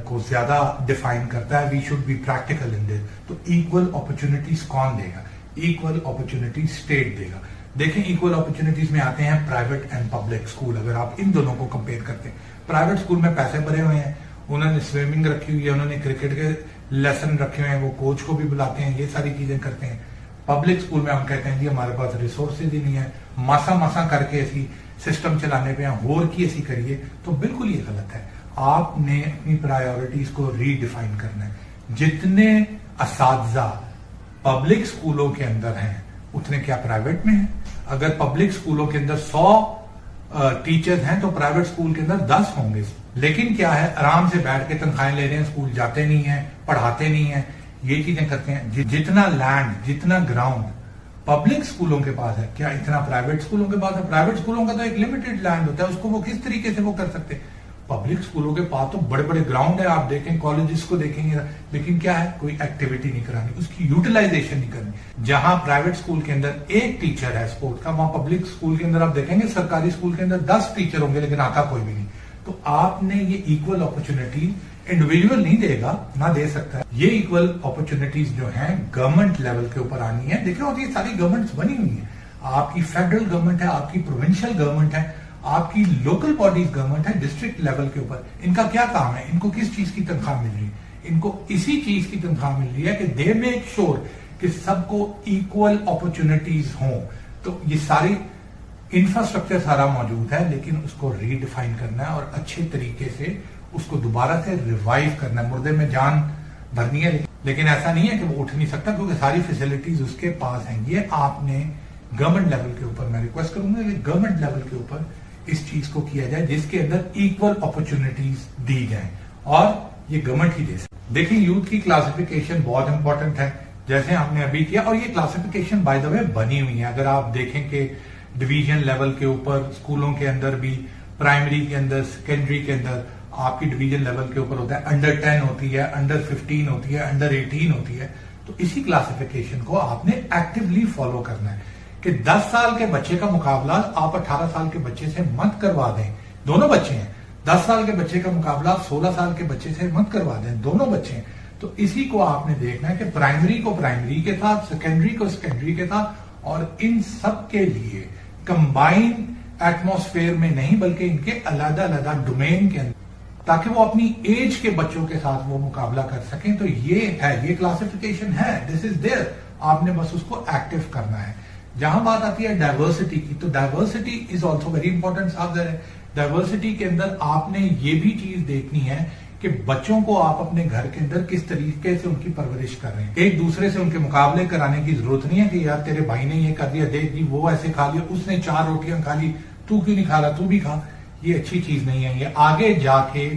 को ज्यादा डिफाइन करता है। We should be practical in this. तो इक्वल अपॉर्चुनिटीज कौन देगा? इक्वल अपॉर्चुनिटीज स्टेट देगा। देखें इक्वल अपॉर्चुनिटीज में आते हैं प्राइवेट एंड पब्लिक स्कूल। अगर आप इन दोनों को कंपेयर करते हैं, प्राइवेट स्कूल में पैसे भरे हुए हैं, उन्होंने स्विमिंग रखी हुई है, उन्होंने क्रिकेट के लेसन रखे हुए हैं, वो कोच को भी बुलाते हैं, ये सारी चीजें करते हैं। पब्लिक स्कूल में हम कहते हैं जी हमारे पास रिसोर्सेज ही नहीं है, मासा करके ऐसी सिस्टम चलाने पे होर की ऐसी करिए, तो बिल्कुल ये गलत है। आपने अपनी प्रायोरिटीज को रीडिफाइन करना है। जितने असातिज़ा पब्लिक स्कूलों के अंदर हैं उतने क्या प्राइवेट में हैं? अगर पब्लिक स्कूलों के अंदर 100 टीचर्स हैं तो प्राइवेट स्कूल के अंदर 10 होंगे। लेकिन क्या है, आराम से बैठ के तनख्वाहें ले रहे हैं, स्कूल जाते नहीं है, पढ़ाते नहीं है, ये चीजें करते हैं। जितना लैंड, जितना ग्राउंड पब्लिक स्कूलों के पास है, क्या इतना प्राइवेट स्कूलों के पास है? प्राइवेट स्कूलों का तो एक लिमिटेड लैंड होता है, उसको वो किस तरीके से वो कर सकते हैं। पब्लिक स्कूलों के पास तो बड़े बड़े ग्राउंड है, आप देखें कॉलेजेस को देखेंगे, लेकिन क्या है, कोई एक्टिविटी नहीं करानी, उसकी यूटिलाइजेशन नहीं करनी। जहां प्राइवेट स्कूल के अंदर एक टीचर है स्पोर्ट का, वहां पब्लिक स्कूल के अंदर आप देखेंगे सरकारी स्कूल के अंदर 10 टीचर होंगे, लेकिन आता कोई भी नहीं। तो आपने ये इक्वल अपॉर्चुनिटी इंडिविजुअल नहीं देगा, ना दे सकता है। ये इक्वल अपॉर्चुनिटीज जो हैं गवर्नमेंट लेवल के ऊपर आनी है। देखो और ये सारी गवर्नमेंट्स बनी हुई है, आपकी फेडरल गवर्नमेंट है, आपकी प्रोविंशियल गवर्नमेंट है, आपकी लोकल बॉडीज गवर्नमेंट है, डिस्ट्रिक्ट लेवल के ऊपर। इनका क्या काम है? इनको किस चीज की तनख्वाह मिल रही है? इनको इसी चीज की तनख्वाह मिल रही है कि दे मेक श्योर कि सबको इक्वल अपॉर्चुनिटीज हों। तो ये सारी इंफ्रास्ट्रक्चर सारा मौजूद है, लेकिन उसको रीडिफाइन करना है और अच्छे तरीके से उसको दोबारा से रिवाइव करना है। मुर्दे में जान भरनी है, लेकिन ऐसा नहीं है कि वो उठ नहीं सकता, क्योंकि सारी फैसिलिटीज उसके पास हैं। ये आपने गवर्नमेंट लेवल के ऊपर, मैं रिक्वेस्ट करूंगा कि गवर्नमेंट लेवल के ऊपर इस चीज को किया जाए, जिसके अंदर इक्वल अपॉर्चुनिटीज दी जाए, और ये गवर्नमेंट ही दे सकती। देखिए यूथ की क्लासिफिकेशन बहुत इंपॉर्टेंट है, जैसे आपने अभी किया, और ये क्लासिफिकेशन बाय द वे बनी हुई है। अगर आप देखें कि डिवीजन लेवल के ऊपर स्कूलों के अंदर भी, प्राइमरी के अंदर, सेकेंडरी के अंदर आपकी डिवीजन लेवल के ऊपर होता है, अंडर 10 होती है, अंडर 15 होती है, अंडर 18 होती है। तो इसी क्लासिफिकेशन को आपने एक्टिवली फॉलो करना है कि 10 साल के बच्चे का मुकाबला आप 18 साल के बच्चे से मत करवा दें। दोनों बच्चे हैं, 10 साल के बच्चे का मुकाबला आप 16 साल के बच्चे से मत करवा दें, दोनों बच्चे हैं। तो इसी को आपने देखना है कि प्राइमरी को प्राइमरी के साथ, सेकेंडरी को सेकेंडरी के साथ, और इन सब के लिए कंबाइन एटमॉस्फेयर में नहीं बल्कि इनके अलग अलग डोमेन के अंदर, ताकि वो अपनी एज के बच्चों के साथ वो मुकाबला कर सकें। तो ये क्लासिफिकेशन है, दिस इज देयर, आपने बस उसको एक्टिव करना है। जहां बात आती है डाइवर्सिटी की, तो diversity is also very important साहब। डाइवर्सिटी के अंदर आपने ये भी चीज देखनी है कि बच्चों को आप अपने घर के अंदर किस तरीके से उनकी परवरिश कर रहे हैं। एक दूसरे से उनके मुकाबले कराने की जरूरत नहीं है कि यार तेरे भाई ने ये कर दिया, देख जी वो ऐसे खा लिया, उसने 4 रोटियां खा ली, तू क्यों नहीं खा रहा, तू भी खा। ये अच्छी चीज नहीं है। ये आगे जाके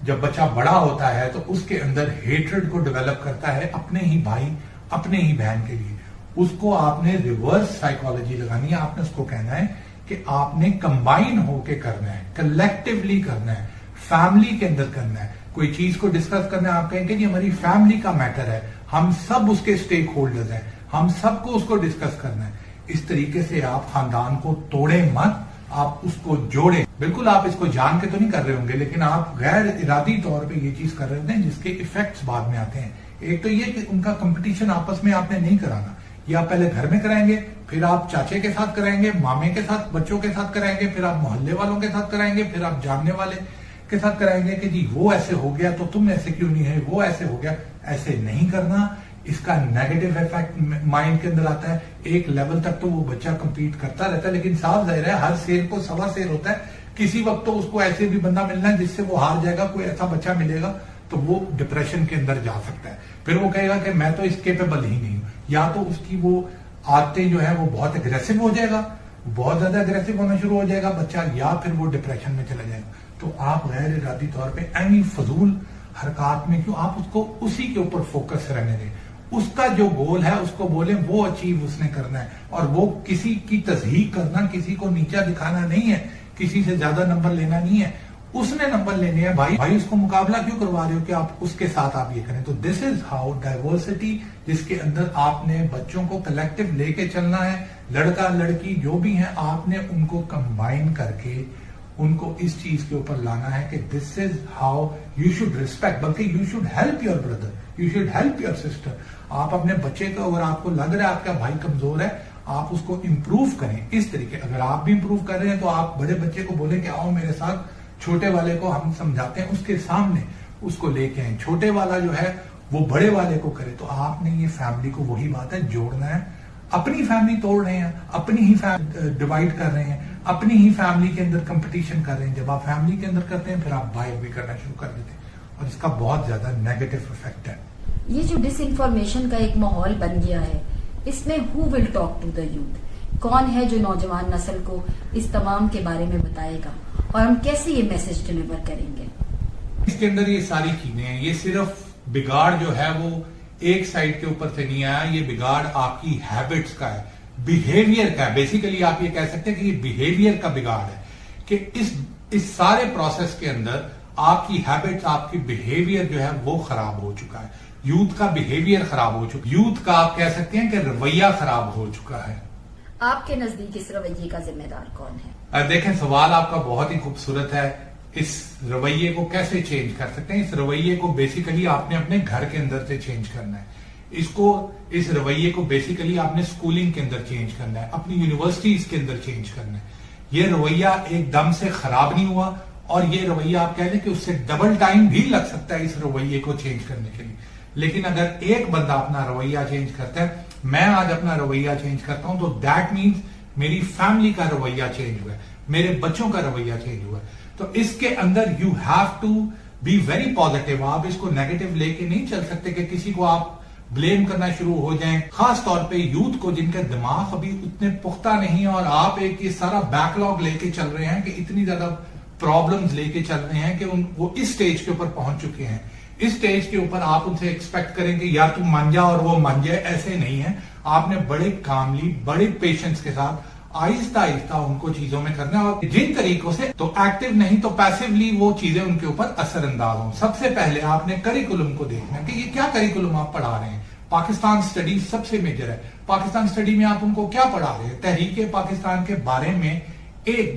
जब बच्चा बड़ा होता है तो उसके अंदर हेट्रेड को डेवलप करता है अपने ही भाई, अपने ही बहन के लिए। उसको आपने रिवर्स साइकोलॉजी लगानी है। आपने उसको कहना है कि आपने कंबाइन होके करना है, कलेक्टिवली करना है, फैमिली के अंदर करना है। कोई चीज को डिस्कस करना है, आप कहेंगे कि हमारी फैमिली का मैटर है, हम सब उसके स्टेक होल्डर्स हैं, हम सबको उसको डिस्कस करना है। इस तरीके से आप खानदान को तोड़े मत, आप उसको जोड़े। बिल्कुल आप इसको जान के तो नहीं कर रहे होंगे, लेकिन आप गैर इरादी तौर पे ये चीज कर रहे होते हैं जिसके इफेक्ट्स बाद में आते हैं। एक तो ये कि उनका कंपटीशन आपस में आपने नहीं कराना, ये आप पहले घर में कराएंगे, फिर आप चाचे के साथ कराएंगे, मामे के साथ, बच्चों के साथ कराएंगे, फिर आप मोहल्ले वालों के साथ कराएंगे, फिर आप जानने वाले के साथ कराएंगे कि जी वो ऐसे हो गया तो तुम ऐसे क्यों नहीं है, वो ऐसे हो गया। ऐसे नहीं करना। इसका नेगेटिव इफेक्ट माइंड के अंदर आता है। एक लेवल तक तो वो बच्चा कंपीट करता रहता है, लेकिन साफ जाहिर है हर शेर को सवा शेर होता है। किसी वक्त तो उसको ऐसे भी बंदा मिलना है जिससे वो हार जाएगा, कोई ऐसा बच्चा मिलेगा तो वो डिप्रेशन के अंदर जा सकता है। फिर वो कहेगा कि मैं तो इस केपेबल ही नहीं हूं, या तो उसकी वो आदतें जो है वो बहुत अग्रेसिव हो जाएगा, बहुत ज्यादा अग्रेसिव होना शुरू हो जाएगा बच्चा, या फिर वो डिप्रेशन में चला जाएगा। तो आप गैर इरादी तौर पे एनी फजूल हरकत में क्यों, आप उसको उसी के ऊपर फोकस रहने दें। उसका जो गोल है उसको बोले वो अचीव उसने करना है, और वो किसी की तस्हीक करना, किसी को नीचा दिखाना नहीं है, किसी से ज्यादा नंबर लेना नहीं है। उसने नंबर लेने हैं, भाई उसको मुकाबला क्यों करवा रहे हो कि आप उसके साथ आप ये करें। तो दिस इज हाउ डाइवर्सिटी, जिसके अंदर आपने बच्चों को कलेक्टिव लेके चलना है। लड़का लड़की जो भी हैं आपने उनको कंबाइन करके उनको इस चीज के ऊपर लाना है कि this is how you should respect, बल्कि you should help your brother, you should help your sister. आप अपने बच्चे को, अगर आपको लग रहा है आपका भाई कमजोर है, आप उसको इंप्रूव करें इस तरीके। अगर आप भी इंप्रूव कर रहे हैं तो आप बड़े बच्चे को बोलें कि आओ मेरे साथ, छोटे वाले को हम समझाते हैं, उसके सामने उसको लेके आए। छोटे वाला जो है वो बड़े वाले को करे। तो आपने ये फैमिली को, वही बात है, जोड़ना है। अपनी फैमिली तोड़ रहे हैं, अपनी ही डिवाइड कर रहे हैं, अपनी ही फैमिली के अंदर कंपटीशन कर रहे हैं। जब आप फैमिली के अंदर करते हैं फिर आप बाहर भी करना शुरू कर देते हैं, और इसका बहुत ज्यादा नेगेटिव इफेक्ट है। ये जो डिसइंफॉर्मेशन का एक माहौल बन गया है, इसमें who will talk to the youth, कौन है जो नौजवान नस्ल को इस तमाम के बारे में बताएगा, और हम कैसे ये मैसेज डिलीवर करेंगे। इसके अंदर ये सारी चीजें हैं। ये सिर्फ बिगाड़ जो है वो एक साइड के ऊपर से नहीं आया, ये बिगाड़ आपकी हैबिट्स का है, बिहेवियर का है। बेसिकली आप ये कह सकते हैं कि ये बिहेवियर का बिगाड़ है, कि इस सारे प्रोसेस के अंदर आपकी हैबिट्स, आपकी बिहेवियर जो है वो खराब हो चुका है। यूथ का बिहेवियर खराब हो चुका है, यूथ का आप कह सकते हैं कि रवैया खराब हो चुका है। आपके नजदीक इस रवैये का जिम्मेदार कौन है? देखें, सवाल आपका बहुत ही खूबसूरत है। इस रवैये को कैसे चेंज कर सकते हैं? इस रवैये को बेसिकली आपने अपने घर के अंदर से चेंज करना है। इस रवैये को बेसिकली आपने स्कूलिंग के अंदर चेंज करना है, अपनी यूनिवर्सिटीज के अंदर चेंज करना है। ये रवैया एकदम से खराब नहीं हुआ, और ये रवैया आप कह लें कि उससे डबल टाइम भी लग सकता है इस रवैये को चेंज करने के लिए। लेकिन अगर एक बंदा अपना रवैया चेंज करता है, मैं आज अपना रवैया चेंज करता हूं, तो दैट मीन्स मेरी फैमिली का रवैया चेंज हुआ है, मेरे बच्चों का रवैया चेंज हुआ है। तो इसके अंदर you have to be very positive. आप इसको नेगेटिव लेके नहीं चल सकते कि किसी को आप ब्लेम करना शुरू हो जाएं, खास तौर पे यूथ को जिनके दिमाग अभी उतने पुख्ता नहीं है, और आप एक ये सारा बैकलॉग लेके चल रहे हैं कि इतनी ज्यादा प्रॉब्लम्स लेके चल रहे हैं कि वो इस स्टेज के ऊपर पहुंच चुके हैं। इस स्टेज के ऊपर आप उनसे एक्सपेक्ट करेंगे यार तू मान जा और वो मान जाए, ऐसे नहीं है। आपने बड़े कामली, बड़े पेशेंस के साथ आहिस्ता आहिस्ता उनको चीजों में करना है, और जिन तरीकों से, तो एक्टिव नहीं तो पैसिवली वो चीजें उनके ऊपर असरअंदाज हों। सबसे पहले आपने करिकुलम को देखना कि ये क्या करिकुलम आप पढ़ा रहे हैं। पाकिस्तान स्टडी सबसे मेजर है। पाकिस्तान स्टडी में आप उनको क्या पढ़ा रहे हैं? तहरीके पाकिस्तान के बारे में।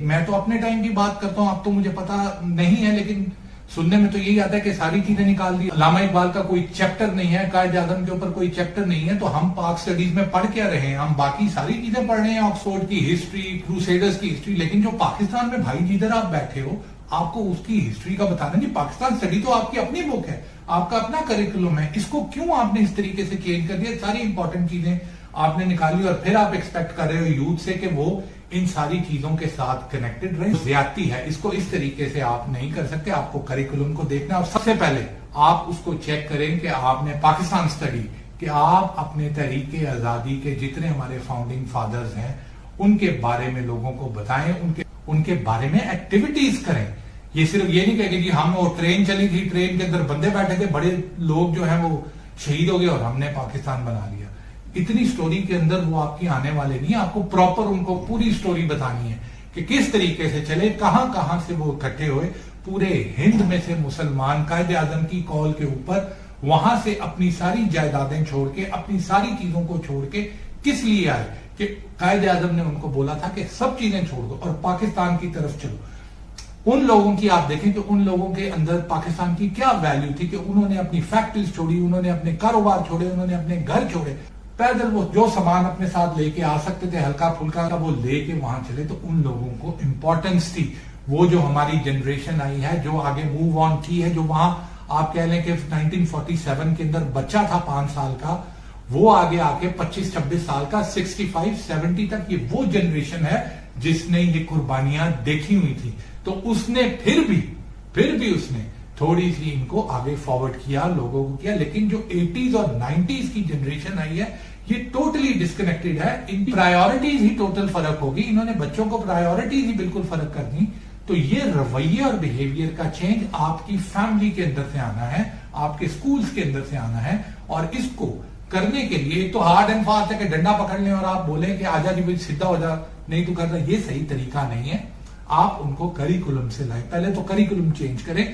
मैं तो अपने टाइम की बात करता हूं, अब तो मुझे पता नहीं है, लेकिन सुनने में तो यही आता है कि सारी चीजें निकाल दी, अल्लामा इकबाल का कोई चैप्टर नहीं है, कायद आजम के ऊपर कोई चैप्टर नहीं है, तो हम पाक स्टडीज में पढ़ क्या रहे हैं? हम बाकी सारी चीजें पढ़ रहे हैं, ऑक्सफोर्ड की हिस्ट्री, क्रूसेडर्स की हिस्ट्री, लेकिन जो पाकिस्तान में भाई जिधर आप बैठे हो आपको उसकी हिस्ट्री का बताना नहीं। पाकिस्तान स्टडी तो आपकी अपनी बुक है, आपका अपना करिकुलम है, इसको क्यों आपने इस तरीके से चेंज कर दिया? सारी इंपॉर्टेंट चीजें आपने निकाली और फिर आप एक्सपेक्ट कर रहे हो यूथ से कि वो इन सारी चीजों के साथ कनेक्टेड रहे। ज्यादती है, इसको इस तरीके से आप नहीं कर सकते। आपको करिकुलम को देखना है और सबसे पहले आप उसको चेक करें कि आपने पाकिस्तान स्टडी, कि आप अपने तहरीके आजादी के जितने हमारे फाउंडिंग फादर्स हैं उनके बारे में लोगों को बताएं, उनके बारे में एक्टिविटीज करें। ये सिर्फ ये नहीं कहे कि हम वो ट्रेन चली थी, ट्रेन के अंदर बंदे बैठे थे, बड़े लोग जो है वो शहीद हो गए और हमने पाकिस्तान बना लिया। इतनी स्टोरी के अंदर वो आपकी आने वाले नहीं। आपको प्रॉपर उनको पूरी स्टोरी बतानी है कि किस तरीके से चले, कहां कहां से वो इकट्ठे हुए, पूरे हिंद में से मुसलमान कायदे आजम की कॉल के ऊपर वहां से अपनी सारी जायदादें छोड़ के, अपनी सारी चीजों को छोड़ के किस लिए आए? कि कायदे आजम ने उनको बोला था कि सब चीजें छोड़ दो और पाकिस्तान की तरफ चलो। उन लोगों की आप देखें कि उन लोगों के अंदर पाकिस्तान की क्या वैल्यू थी कि उन्होंने अपनी फैक्ट्रीज छोड़ी, उन्होंने अपने कारोबार छोड़े, उन्होंने अपने घर छोड़े, पैदल वो जो सामान अपने साथ लेके आ सकते थे हल्का फुल्का का वो लेके वहां चले। तो उन लोगों को इंपॉर्टेंस थी। वो जो हमारी जनरेशन आई है जो आगे मूव ऑन की है, जो वहां आप कह लें कि 1947 के अंदर बच्चा था 5 साल का, वो आगे आके 25-26 साल का, 65-70 तक, ये वो जनरेशन है जिसने ये कुर्बानियां देखी हुई थी। तो उसने फिर भी उसने थोड़ी सी इनको आगे फॉरवर्ड किया, लोगों को किया। लेकिन जो 80s और 90s की जनरेशन आई है ये टोटली डिस्कनेक्टेड है। इनकी प्रायोरिटीज ही टोटल फर्क होगी। इन्होंने बच्चों को प्रायोरिटीज ही बिल्कुल फर्क कर दी। तो ये रवैये और बिहेवियर का चेंज आपकी फैमिली के अंदर से आना है, आपके स्कूल्स के अंदर से आना है। और इसको करने के लिए तो हार्ड एंड फास्ट है कि डंडा पकड़ लें और आप बोलें कि आजा जी भाई सीधा हो जा, नहीं तो कर रहा, ये सही तरीका नहीं है। आप उनको करिकुलम से लाए, पहले तो करिकुलम चेंज करें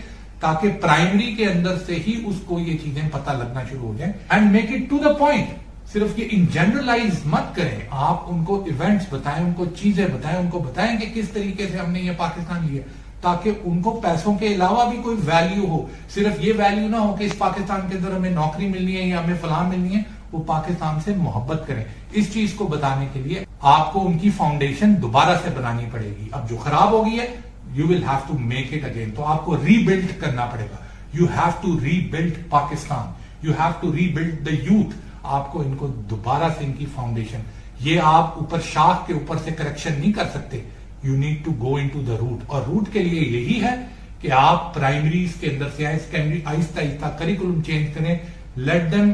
ताकि प्राइमरी के अंदर से ही उसको ये चीजें पता लगना शुरू हो जाए। And make it to the point. सिर्फ ये इन जनरलाइज मत करें, आप उनको इवेंट्स बताएं, उनको चीजें बताएं, उनको बताएं कि किस तरीके से हमने ये पाकिस्तान लिया, ताकि उनको पैसों के अलावा भी कोई वैल्यू हो। सिर्फ ये वैल्यू ना हो कि इस पाकिस्तान के अंदर हमें नौकरी मिलनी है या हमें फलां मिलनी है। वो पाकिस्तान से मोहब्बत करें। इस चीज को बताने के लिए आपको उनकी फाउंडेशन दोबारा से बनानी पड़ेगी। अब जो खराब हो गई है, you will have to make it again. तो आपको रीबिल्ड करना पड़ेगा। You have to rebuild Pakistan, you have to rebuild the youth. आपको इनको दोबारा से इनकी फाउंडेशन, ये आप ऊपर शाख के ऊपर से करेक्शन नहीं कर सकते। You need to go into the root. और रूट के लिए यही है कि आप प्राइमरीज के अंदर से आए, secondary Aahista Aahista curriculum change करें। Let them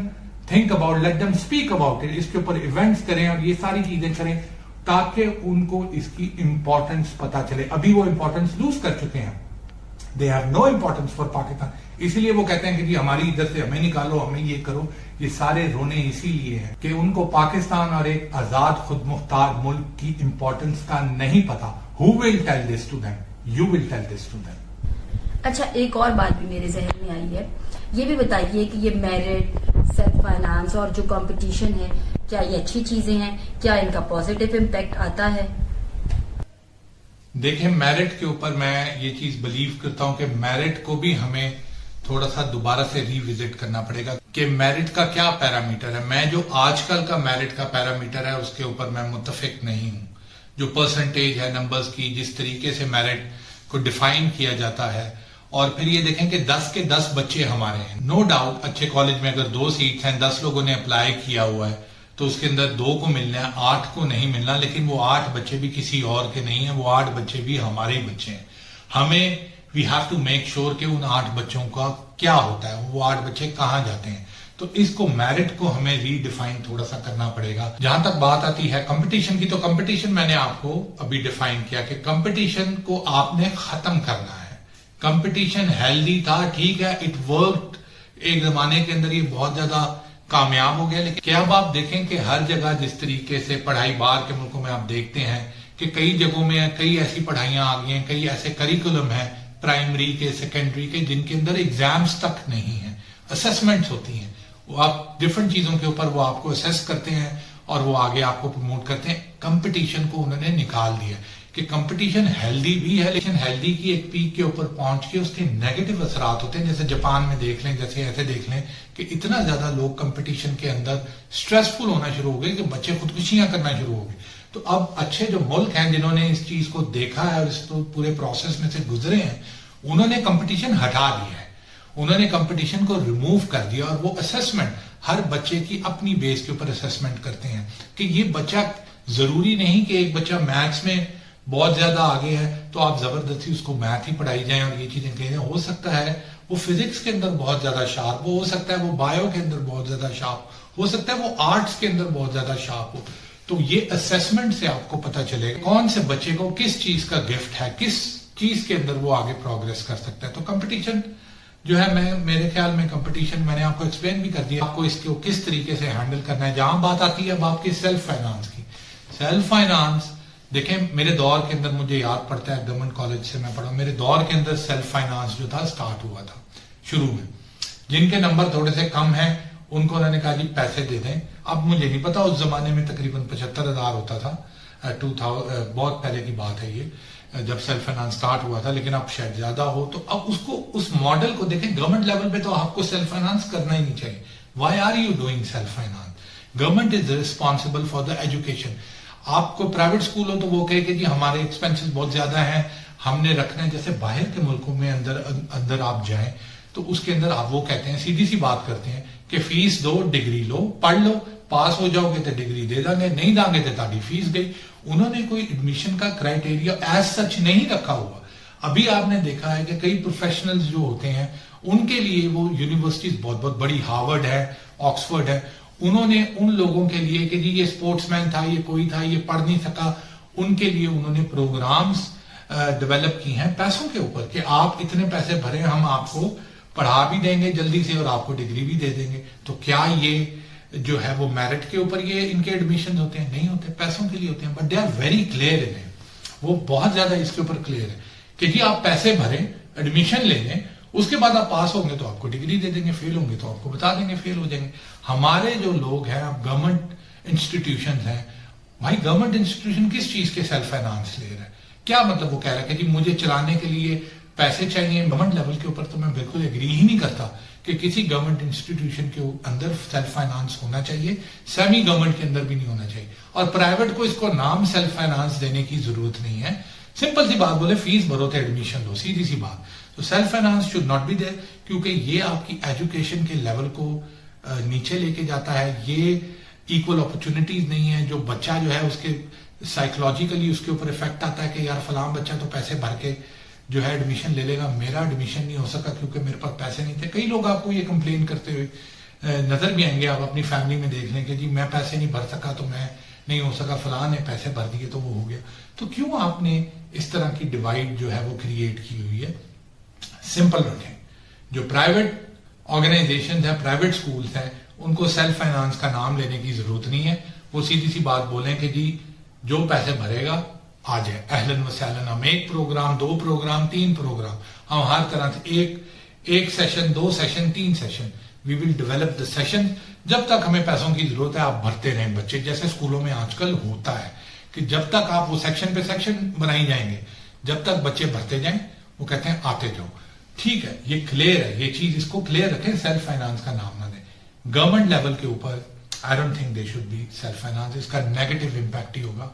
think about, let them speak about it. इसके ऊपर इवेंट्स करें और ये सारी चीजें करें ताकि उनको इसकी इंपॉर्टेंस पता चले। अभी वो इंपॉर्टेंस लूज कर चुके हैं। They have no importance for Pakistan. इसीलिए वो कहते हैं कि जी हमारी इधर से हमें निकालो, हमें ये करो। ये सारे रोने इसीलिए हैं कि उनको पाकिस्तान और एक आजाद खुद मुख्तार मुल्क की इंपॉर्टेंस का नहीं पता। Who will tell this to them? You will tell this to them. अच्छा, एक और बात भी मेरे जहन में आई है, ये भी बताइए कि ये मेरिट, सेल्फ फाइनेंस और जो कंपटीशन है, क्या ये अच्छी चीजें हैं? क्या इनका पॉजिटिव इम्पैक्ट आता है? देखिए, मेरिट के ऊपर मैं ये चीज बिलीव करता हूं कि मेरिट को भी हमें थोड़ा सा दोबारा से रिविजिट करना पड़ेगा कि मेरिट का क्या पैरामीटर है। मैं जो आजकल का मेरिट का पैरामीटर है उसके ऊपर मैं मुत्तफिक नहीं हूं। जो परसेंटेज है नंबर्स की, जिस तरीके से मेरिट को डिफाइन किया जाता है, और फिर ये देखें कि 10 के 10 बच्चे हमारे हैं। नो डाउट अच्छे कॉलेज में अगर 2 सीट्स हैं, 10 लोगों ने अप्लाई किया हुआ है, तो उसके अंदर 2 को मिलना है, 8 को नहीं मिलना। लेकिन वो 8 बच्चे भी किसी और के नहीं है, वो 8 बच्चे भी हमारे ही बच्चे हैं। हमें we have to make sure कि उन 8 बच्चों का क्या होता है, वो 8 बच्चे कहाँ जाते हैं। तो इसको मेरिट को हमें रीडिफाइन थोड़ा सा करना पड़ेगा। जहां तक बात आती है कंपटीशन की, तो कंपटीशन मैंने आपको अभी डिफाइन किया कि कंपटीशन को आपने खत्म करना है। कंपटीशन हेल्दी था, ठीक है, इट वर्कड। एक जमाने के अंदर ये बहुत ज्यादा कामयाब हो गया। लेकिन क्या अब आप देखें कि हर जगह जिस तरीके से पढ़ाई बाहर के मुल्कों में आप देखते हैं कि कई जगहों में कई ऐसी पढ़ाइयां आ गई हैं, कई ऐसे करिकुलम है प्राइमरी के, सेकेंडरी के, जिनके अंदर एग्जाम्स तक नहीं है, असेसमेंट्स होती हैं। वो आप डिफरेंट चीजों के ऊपर वो आपको असेस करते हैं और वो आगे आपको प्रमोट करते हैं। कंपटीशन को उन्होंने निकाल दिया। कि कंपटीशन हेल्दी भी है, लेकिन हेल्दी की एक पीक के ऊपर पहुंच के उसके नेगेटिव असरात होते हैं। जैसे जापान में देख लें, जैसे ऐसे देख लें कि इतना ज्यादा लोग कंपटीशन के अंदर स्ट्रेसफुल होना शुरू हो गए कि बच्चे खुदकुशियां करना शुरू हो गए। तो अब अच्छे जो मुल्क हैं जिन्होंने इस चीज को देखा है और इस पूरे प्रोसेस में से गुजरे हैं, उन्होंने कंपटीशन हटा दिया है, उन्होंने कंपटीशन को रिमूव कर दिया और वो असेसमेंट हर बच्चे की अपनी बेस के ऊपर असेसमेंट करते हैं कि ये बच्चा, जरूरी नहीं कि एक बच्चा मैथ्स में बहुत ज्यादा आगे है तो आप जबरदस्ती उसको मैथ ही पढ़ाई जाए और ये चीजें कहें। हो सकता है वो फिजिक्स के अंदर बहुत ज्यादा शार्प हो सकता है वो बायो के अंदर बहुत ज्यादा शार्प हो सकता है वो आर्ट्स के अंदर बहुत ज्यादा शार्प हो। तो ये असेसमेंट से आपको पता चलेगा कौन से बच्चे को किस चीज का गिफ्ट है, किस चीज के अंदर वो आगे प्रोग्रेस कर सकता है। तो कंपटीशन जो है, मेरे ख्याल में कंपटीशन मैंने आपको एक्सप्लेन भी कर दिया, आपको इसको किस तरीके से हैंडल करना है। जहां बात आती है अब आपकी सेल्फ फाइनेंस की, सेल्फ फाइनेंस देखें, मेरे दौर के अंदर मुझे याद पड़ता है, गवर्नमेंट कॉलेज से मैं पढ़ा, मेरे दौर के अंदर सेल्फ फाइनेंस जो था स्टार्ट हुआ था शुरू में। जिनके नंबर थोड़े से कम हैं उनको उन्होंने कहा जी पैसे दे दें। अब मुझे नहीं पता, उस जमाने में तकरीबन 75,000 होता था, 2000 बहुत पहले की बात है ये, जब सेल्फ फाइनेंस स्टार्ट हुआ था, लेकिन अब शायद ज्यादा हो। तो अब उसको, उस मॉडल को देखें, गवर्नमेंट लेवल पे तो आपको सेल्फ फाइनेंस करना ही नहीं चाहिए। Why are you doing self finance? Government is responsible for the education. आपको प्राइवेट स्कूल हो तो वो कहे कि जी हमारे एक्सपेंसेस बहुत ज्यादा हैं, हमने रखना है। जैसे बाहर के मुल्कों में अंदर आप जाएं तो उसके अंदर आप वो कहते हैं, सीधी सी बात करते हैं कि फीस दो, डिग्री लो, पढ़ लो, पास हो जाओगे तो डिग्री दे देंगे, नहीं देंगे तो ताड़ी फीस गई। उन्होंने कोई एडमिशन का क्राइटेरिया एज सच नहीं रखा हुआ। अभी आपने देखा है कि कई प्रोफेशनल्स जो होते हैं उनके लिए वो यूनिवर्सिटीज बहुत बहुत बड़ी, हार्वर्ड है, ऑक्सफोर्ड है, उन्होंने उन लोगों के लिए कि जी ये स्पोर्ट्समैन था, ये कोई था, ये पढ़ नहीं सका, उनके लिए उन्होंने प्रोग्राम्स डेवलप की हैं पैसों के ऊपर कि आप इतने पैसे भरे, हम आपको पढ़ा भी देंगे जल्दी से और आपको डिग्री भी दे देंगे। तो क्या ये जो है वो मेरिट के ऊपर ये इनके एडमिशन होते हैं? नहीं होते, पैसों के लिए होते हैं। But they are very clear in it, वो बहुत ज्यादा इसके ऊपर क्लियर है कि जी आप पैसे भरें, एडमिशन ले लें, उसके बाद आप पास होंगे तो आपको डिग्री दे देंगे, फेल होंगे तो आपको बता देंगे फेल हो जाएंगे। हमारे जो लोग हैं, अब गवर्नमेंट इंस्टीट्यूशन हैं, भाई गवर्नमेंट इंस्टीट्यूशन किस चीज के सेल्फ फाइनेंस ले रहा है? क्या मतलब वो कह रहा है कि जी मुझे चलाने के लिए पैसे चाहिए? गवर्नमेंट लेवल के ऊपर तो मैं बिल्कुल एग्री ही नहीं करता कि किसी गवर्नमेंट इंस्टीट्यूशन के अंदर सेल्फ फाइनेंस होना चाहिए, सेमी गवर्नमेंट के अंदर भी नहीं होना चाहिए। और प्राइवेट को इसको नाम सेल्फ फाइनेंस देने की जरूरत नहीं है। सिंपल सी बात बोले, फीस भरो तो एडमिशन लो, सीधी सी बात। तो self finance should not be there, क्योंकि ये आपकी एजुकेशन के लेवल को नीचे लेके जाता है। ये इक्वल अपॉर्चुनिटीज नहीं है। जो बच्चा जो है उसके साइकोलॉजिकली उसके ऊपर इफेक्ट आता है कि यार फलां बच्चा तो पैसे भर के जो है एडमिशन ले लेगा, मेरा एडमिशन नहीं हो सका क्योंकि मेरे पास पैसे नहीं थे। कई लोग आपको ये कंप्लेन करते हुए नजर भी आएंगे, आप अपनी फैमिली में देख लें कि जी मैं पैसे नहीं भर सका तो मैं नहीं हो सका, फलां ने पैसे भर दिए तो वो हो गया। तो क्यों आपने इस तरह की डिवाइड जो है वो क्रिएट की हुई है? सिंपल रखें, जो प्राइवेट ऑर्गेनाइजेशन है, प्राइवेट स्कूल्स हैं, उनको सेल्फ फाइनेंस का नाम लेने की जरूरत नहीं है। वो सीधी सी बात बोलें कि जी जो पैसे भरेगा आ जाए, अहलन व सहलन। हम 1 प्रोग्राम, 2 प्रोग्राम, 3 प्रोग्राम, हम हर तरह से एक session, 2 session, 3 session, we will develop the session. जब तक हमें पैसों की जरूरत है आप भरते रहें बच्चे, जैसे स्कूलों में आजकल होता है कि जब तक आप वो सेक्शन पे सेक्शन बनाई जाएंगे, जब तक बच्चे भरते जाएं, वो कहते हैं आते जाओ। ठीक है, ये क्लियर है, ये चीज, इसको क्लियर रखें, सेल्फ फाइनेंस का नाम ना दें। गवर्नमेंट लेवल के ऊपर I don't think they should be self finance. इसका नेगेटिव इंपैक्ट ही होगा,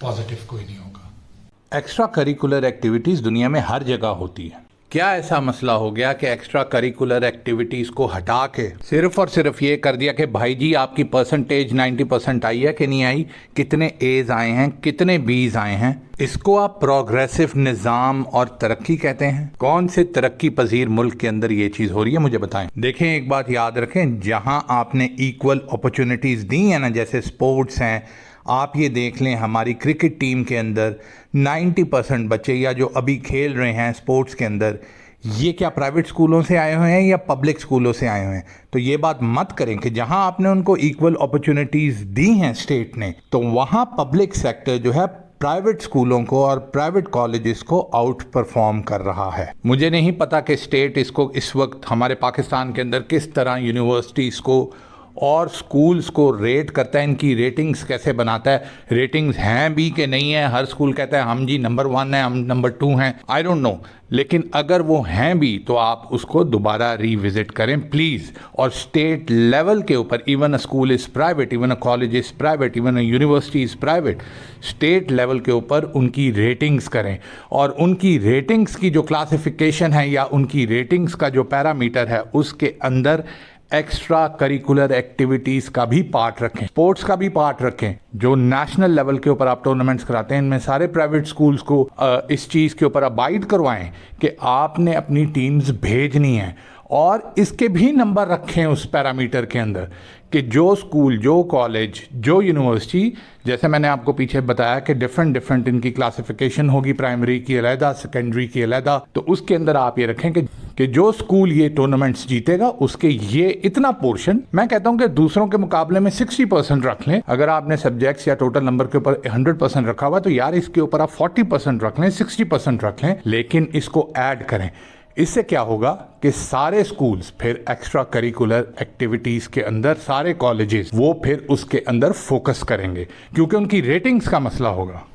पॉजिटिव कोई नहीं होगा। एक्स्ट्रा करिकुलर एक्टिविटीज़ दुनिया में हर जगह होती है। क्या ऐसा मसला हो गया कि एक्स्ट्रा करिकुलर एक्टिविटीज़ को हटा के सिर्फ और सिर्फ ये कर दिया कि भाई जी आपकी परसेंटेज 90% आई है कि नहीं आई, कितने एज आए हैं, कितने बीज आए हैं? इसको आप प्रोग्रेसिव निज़ाम और तरक्की कहते हैं? कौन से तरक्की पजीर मुल्क के अंदर ये चीज़ हो रही है, मुझे बताएं। देखें, एक बात याद रखें, जहाँ आपने इक्वल अपॉर्चुनिटीज़ दी हैं ना, जैसे स्पोर्ट्स हैं, आप ये देख लें हमारी क्रिकेट टीम के अंदर 90% बच्चे या जो अभी खेल रहे हैं स्पोर्ट्स के अंदर, ये क्या प्राइवेट स्कूलों से आए हुए हैं या पब्लिक स्कूलों से आए हुए हैं? तो ये बात मत करें कि जहां आपने उनको इक्वल अपॉर्चुनिटीज़ दी हैं स्टेट ने, तो वहां पब्लिक सेक्टर जो है प्राइवेट स्कूलों को और प्राइवेट कॉलेजेस को आउट परफॉर्म कर रहा है। मुझे नहीं पता कि स्टेट इसको इस वक्त हमारे पाकिस्तान के अंदर किस तरह यूनिवर्सिटीज़ को और स्कूल्स को रेट करता है, इनकी रेटिंग्स कैसे बनाता है, रेटिंग्स हैं भी कि नहीं है। हर स्कूल कहता है हम जी नंबर 1 हैं, हम नंबर 2 हैं, आई डोंट नो, लेकिन अगर वो हैं भी तो आप उसको दोबारा रिविजिट करें प्लीज़। और स्टेट लेवल के ऊपर, even a school is private, even a college is private, even a university is private, state level के ऊपर उनकी रेटिंग्स करें। और उनकी रेटिंग्स की जो क्लासिफिकेशन है या उनकी रेटिंग्स का जो पैरामीटर है उसके अंदर एक्स्ट्रा करिकुलर एक्टिविटीज़ का भी पार्ट रखें, स्पोर्ट्स का भी पार्ट रखें। जो नेशनल लेवल के ऊपर आप टूर्नामेंट्स कराते हैं, इनमें सारे प्राइवेट स्कूल्स को इस चीज़ के ऊपर अबाइड करवाएं कि आपने अपनी टीम्स भेजनी है, और इसके भी नंबर रखें उस पैरामीटर के अंदर कि जो स्कूल, जो कॉलेज, जो यूनिवर्सिटी, जैसे मैंने आपको पीछे बताया कि डिफरेंट इनकी क्लासिफिकेशन होगी, प्राइमरी की अलहदा, सेकेंडरी की अलहदा, तो उसके अंदर आप ये रखें कि जो स्कूल ये टूर्नामेंट्स जीतेगा उसके ये इतना पोर्शन, मैं कहता हूं कि दूसरों के मुकाबले में 60% रख लें। अगर आपने सब्जेक्ट्स या टोटल नंबर के ऊपर 100% रखा हुआ तो यार इसके ऊपर आप 40% रख लें, 60% रख लें, लेकिन इसको ऐड करें। इससे क्या होगा कि सारे स्कूल्स फिर एक्स्ट्रा करिकुलर एक्टिविटीज़ के अंदर, सारे कॉलेजेस वो फिर उसके अंदर फोकस करेंगे, क्योंकि उनकी रेटिंग्स का मसला होगा।